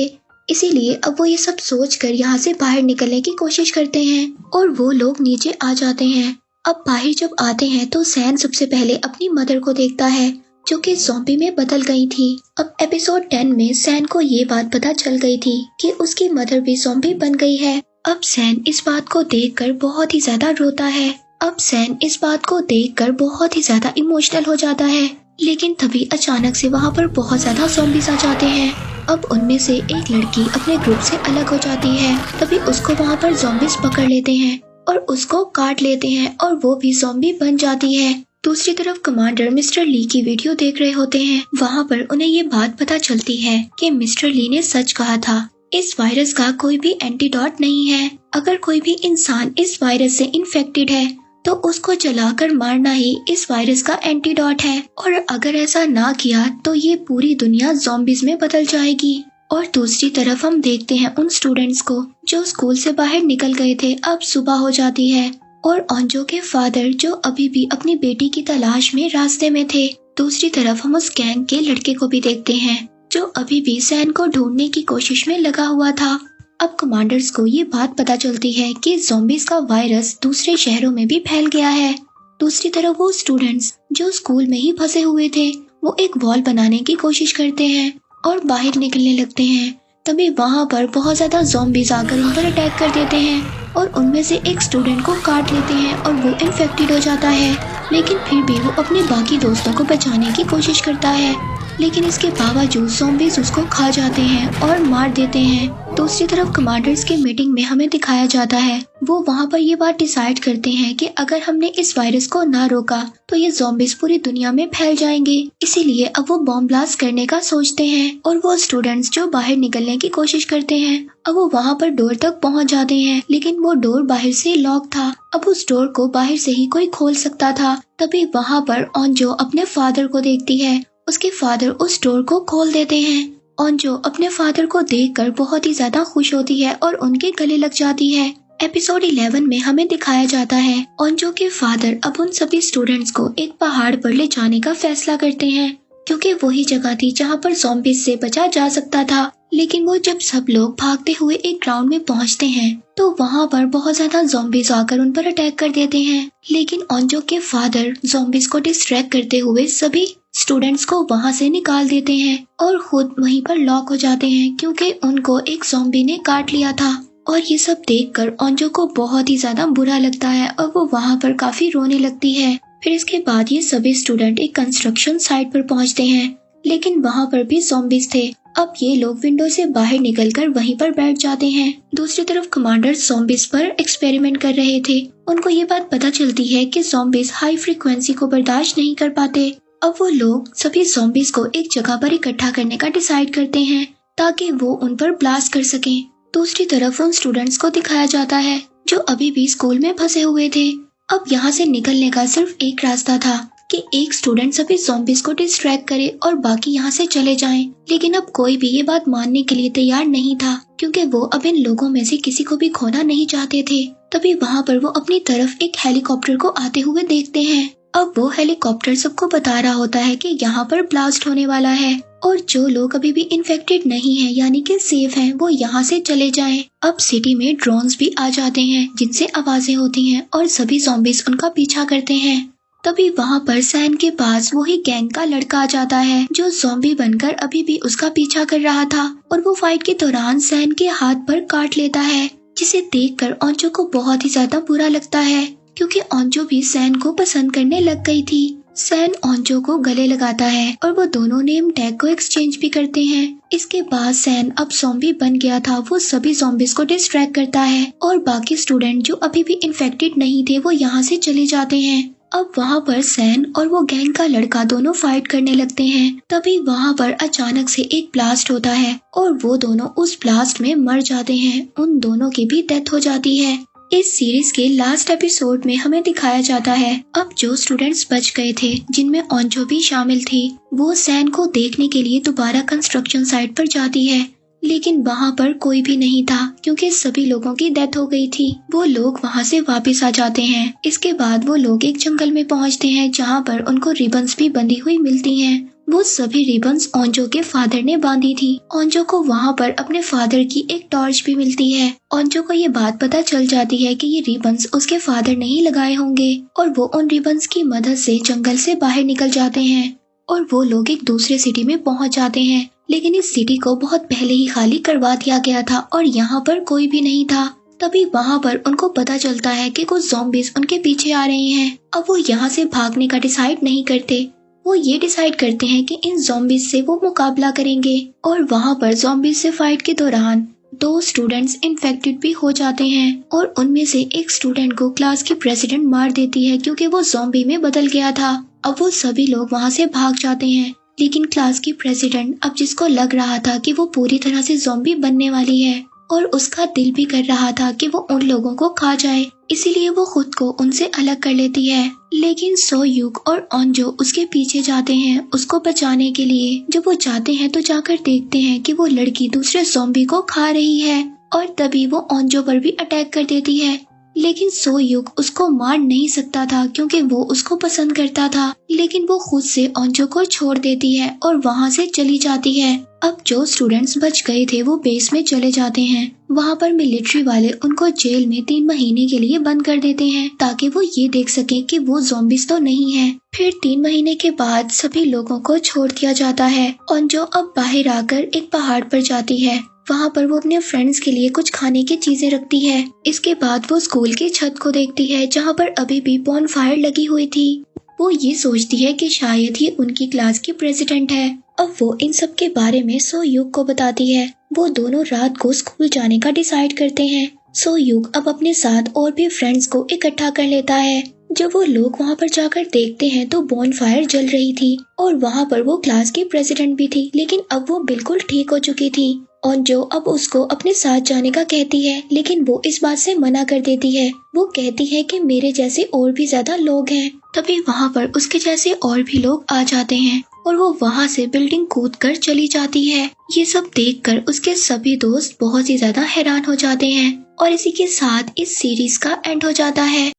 इसीलिए अब वो ये सब सोचकर यहाँ से बाहर निकलने की कोशिश करते हैं और वो लोग नीचे आ जाते हैं। अब बाहर जब आते हैं तो सैन सबसे पहले अपनी मदर को देखता है जो कि ज़ॉम्बी में बदल गई थी। अब एपिसोड 10 में सैन को ये बात पता चल गई थी कि उसकी मदर भी ज़ॉम्बी बन गई है। अब सैन इस बात को देखकर बहुत ही ज्यादा रोता है। अब सैन इस बात को देखकर बहुत ही ज्यादा इमोशनल हो जाता है, लेकिन तभी अचानक से वहाँ पर बहुत ज्यादा ज़ॉम्बीज आ जाते हैं। अब उनमें से एक लड़की अपने ग्रुप से अलग हो जाती है। तभी उसको वहाँ पर ज़ॉम्बीज पकड़ लेते हैं और उसको काट लेते हैं और वो भी ज़ॉम्बी बन जाती है। दूसरी तरफ कमांडर मिस्टर ली की वीडियो देख रहे होते हैं। वहाँ पर उन्हें ये बात पता चलती है कि मिस्टर ली ने सच कहा था, इस वायरस का कोई भी एंटीडोट नहीं है। अगर कोई भी इंसान इस वायरस से इन्फेक्टेड है तो उसको जलाकर मारना ही इस वायरस का एंटीडोट है, और अगर ऐसा ना किया तो ये पूरी दुनिया ज़ॉम्बीज में बदल जाएगी। और दूसरी तरफ हम देखते हैं उन स्टूडेंट्स को जो स्कूल से बाहर निकल गए थे। अब सुबह हो जाती है और ओंजो के फादर जो अभी भी अपनी बेटी की तलाश में रास्ते में थे। दूसरी तरफ हम उस गैंग के लड़के को भी देखते हैं जो अभी भी सैन को ढूंढने की कोशिश में लगा हुआ था। अब कमांडर्स को ये बात पता चलती है कि ज़ॉम्बीज का वायरस दूसरे शहरों में भी फैल गया है। दूसरी तरफ वो स्टूडेंट्स जो स्कूल में ही फंसे हुए थे वो एक वॉल बनाने की कोशिश करते हैं और बाहर निकलने लगते हैं। तभी वहाँ पर बहुत ज्यादा ज़ॉम्बीज आकर उन पर अटैक कर देते हैं और उनमें से एक स्टूडेंट को काट लेते हैं और वो इन्फेक्टेड हो जाता है, लेकिन फिर भी वो अपने बाकी दोस्तों को बचाने की कोशिश करता है। लेकिन इसके बावजूद ज़ॉम्बीज़ उसको खा जाते हैं और मार देते हैं। दूसरी तरफ कमांडर्स की मीटिंग में हमें दिखाया जाता है, वो वहाँ पर ये बात डिसाइड करते हैं कि अगर हमने इस वायरस को ना रोका तो ये ज़ॉम्बीज़ पूरी दुनिया में फैल जाएंगे। इसीलिए अब वो बॉम्ब ब्लास्ट करने का सोचते हैं और वो स्टूडेंट्स जो बाहर निकलने की कोशिश करते हैं, अब वो वहाँ पर डोर तक पहुँच जाते हैं, लेकिन वो डोर बाहर से लॉक था। अब उस डोर को बाहर से ही कोई खोल सकता था। तभी वहाँ पर ओंजो अपने फादर को देखती है। उसके फादर उस डोर को खोल देते हैं। ओंजो अपने फादर को देखकर बहुत ही ज्यादा खुश होती है और उनके गले लग जाती है। एपिसोड 11 में हमें दिखाया जाता है ओंजो के फादर अब उन सभी स्टूडेंट्स को एक पहाड़ पर ले जाने का फैसला करते हैं, क्योंकि वही जगह थी जहाँ पर ज़ॉम्बीज़ से बचा जा सकता था। लेकिन वो जब सब लोग भागते हुए एक ग्राउंड में पहुँचते हैं तो वहाँ पर बहुत ज्यादा ज़ॉम्बीज़ आकर उन पर अटैक कर देते हैं। लेकिन ओंजो के फादर ज़ॉम्बीज़ को डिस्ट्रैक्ट करते हुए सभी स्टूडेंट्स को वहाँ से निकाल देते हैं और खुद वहीं पर लॉक हो जाते हैं, क्योंकि उनको एक ज़ॉम्बी ने काट लिया था। और ये सब देखकर ओंजो को बहुत ही ज्यादा बुरा लगता है और वो वहाँ पर काफी रोने लगती है। फिर इसके बाद ये सभी स्टूडेंट एक कंस्ट्रक्शन साइट पर पहुँचते हैं, लेकिन वहाँ पर भी ज़ॉम्बीज़ थे। अब ये लोग विंडो से बाहर निकलकर वहीं पर बैठ जाते हैं। दूसरी तरफ कमांडर ज़ॉम्बीज़ पर एक्सपेरिमेंट कर रहे थे। उनको ये बात पता चलती है कि ज़ॉम्बीज़ हाई फ्रीक्वेंसी को बर्दाश्त नहीं कर पाते। अब वो लोग सभी ज़ॉम्बीज़ को एक जगह पर इकट्ठा करने का डिसाइड करते हैं ताकि वो उन पर ब्लास्ट कर सकें। दूसरी तरफ उन स्टूडेंट्स को दिखाया जाता है जो अभी भी स्कूल में फंसे हुए थे। अब यहाँ से निकलने का सिर्फ एक रास्ता था कि एक स्टूडेंट सभी ज़ॉम्बीज़ को डिस्ट्रैक्ट करे और बाकी यहाँ से चले जाएं। लेकिन अब कोई भी ये बात मानने के लिए तैयार नहीं था, क्योंकि वो अब इन लोगों में से किसी को भी खोना नहीं चाहते थे। तभी वहाँ पर वो अपनी तरफ एक हेलीकॉप्टर को आते हुए देखते हैं। अब वो हेलीकॉप्टर सबको बता रहा होता है कि यहाँ पर ब्लास्ट होने वाला है और जो लोग अभी भी इन्फेक्टेड नहीं हैं, यानी कि सेफ हैं, वो यहाँ से चले जाएं। अब सिटी में ड्रोन्स भी आ जाते हैं जिनसे आवाजें होती हैं और सभी ज़ॉम्बीज़ उनका पीछा करते हैं। तभी वहाँ पर सैन के पास वही गैंग का लड़का आ जाता है जो ज़ॉम्बी बनकर अभी भी उसका पीछा कर रहा था और वो फाइट के दौरान सैन के हाथ पर काट लेता है, जिसे देखकर ओंजो को बहुत ही ज्यादा बुरा लगता है, क्योंकि ओंजो भी सैन को पसंद करने लग गई थी। सैन ओंजो को गले लगाता है और वो दोनों नेम टैग को एक्सचेंज भी करते हैं। इसके बाद सैन अब ज़ॉम्बी बन गया था, वो सभी ज़ॉम्बीज़ को डिस्ट्रैक्ट करता है और बाकी स्टूडेंट जो अभी भी इन्फेक्टेड नहीं थे वो यहाँ से चले जाते हैं। अब वहाँ पर सैन और वो गैंग का लड़का दोनों फाइट करने लगते हैं। तभी वहाँ पर अचानक से एक ब्लास्ट होता है और वो दोनों उस ब्लास्ट में मर जाते हैं। उन दोनों की भी डेथ हो जाती है। इस सीरीज के लास्ट एपिसोड में हमें दिखाया जाता है अब जो स्टूडेंट्स बच गए थे, जिनमें ओंजो भी शामिल थी, वो सैन को देखने के लिए दोबारा कंस्ट्रक्शन साइट पर जाती है। लेकिन वहाँ पर कोई भी नहीं था, क्योंकि सभी लोगों की डेथ हो गई थी। वो लोग वहाँ से वापस आ जाते हैं। इसके बाद वो लोग एक जंगल में पहुँचते हैं जहाँ पर उनको रिबन्स भी बंधी हुई मिलती हैं। वो सभी रिबन्स ओंजो के फादर ने बांधी थी। ओंजो को वहाँ पर अपने फादर की एक टॉर्च भी मिलती है। ओंजो को ये बात पता चल जाती है कि ये रिबन्स उसके फादर ने ही लगाए होंगे और वो उन रिबन्स की मदद से जंगल से बाहर निकल जाते हैं और वो लोग एक दूसरे सिटी में पहुँच जाते हैं। लेकिन इस सिटी को बहुत पहले ही खाली करवा दिया गया था और यहाँ पर कोई भी नहीं था। तभी वहाँ पर उनको पता चलता है कि कुछ ज़ॉम्बीज़ उनके पीछे आ रहे हैं। अब वो यहाँ से भागने का डिसाइड नहीं करते, वो ये डिसाइड करते हैं कि इन ज़ॉम्बीज़ से वो मुकाबला करेंगे। और वहाँ पर ज़ॉम्बीज़ से फाइट के दौरान 2 स्टूडेंट्स इन्फेक्टेड भी हो जाते हैं और उनमें से एक स्टूडेंट को क्लास की प्रेसिडेंट मार देती है, क्योंकि वो ज़ॉम्बी में बदल गया था। अब वो सभी लोग वहाँ से भाग जाते हैं, लेकिन क्लास की प्रेसिडेंट अब जिसको लग रहा था कि वो पूरी तरह से ज़ॉम्बी बनने वाली है और उसका दिल भी कर रहा था कि वो उन लोगों को खा जाए, इसीलिए वो खुद को उनसे अलग कर लेती है। लेकिन सोयूक और ओंजो उसके पीछे जाते हैं उसको बचाने के लिए। जब वो जाते हैं तो जाकर देखते हैं कि वो लड़की दूसरे ज़ॉम्बी को खा रही है और तभी वो ओंजो पर भी अटैक कर देती है। लेकिन सोयूक उसको मार नहीं सकता था, क्योंकि वो उसको पसंद करता था। लेकिन वो खुद से ओंजो को छोड़ देती है और वहाँ से चली जाती है। अब जो स्टूडेंट्स बच गए थे वो बेस में चले जाते हैं। वहाँ पर मिलिट्री वाले उनको जेल में 3 महीने के लिए बंद कर देते हैं ताकि वो ये देख सकें कि वो ज़ॉम्बीज़ तो नहीं है। फिर 3 महीने के बाद सभी लोगों को छोड़ दिया जाता है। ओंजो अब बाहर आकर एक पहाड़ पर जाती है। वहाँ पर वो अपने फ्रेंड्स के लिए कुछ खाने की चीजें रखती है। इसके बाद वो स्कूल की छत को देखती है जहाँ पर अभी भी बॉनफायर लगी हुई थी। वो ये सोचती है कि शायद ही उनकी क्लास की प्रेसिडेंट है। अब वो इन सब के बारे में सोयूक को बताती है। वो दोनों रात को स्कूल जाने का डिसाइड करते हैं। सोयूक अब अपने साथ और भी फ्रेंड्स को इकट्ठा कर लेता है। जब वो लोग वहाँ पर जाकर देखते हैं तो बॉनफायर जल रही थी और वहाँ पर वो क्लास की प्रेसिडेंट भी थी, लेकिन अब वो बिल्कुल ठीक हो चुकी थी और जो अब उसको अपने साथ जाने का कहती है, लेकिन वो इस बात से मना कर देती है। वो कहती है कि मेरे जैसे और भी ज्यादा लोग हैं। तभी वहाँ पर उसके जैसे और भी लोग आ जाते हैं और वो वहाँ से बिल्डिंग कूद कर चली जाती है। ये सब देखकर उसके सभी दोस्त बहुत ही ज्यादा हैरान हो जाते हैं और इसी के साथ इस सीरीज का एंड हो जाता है।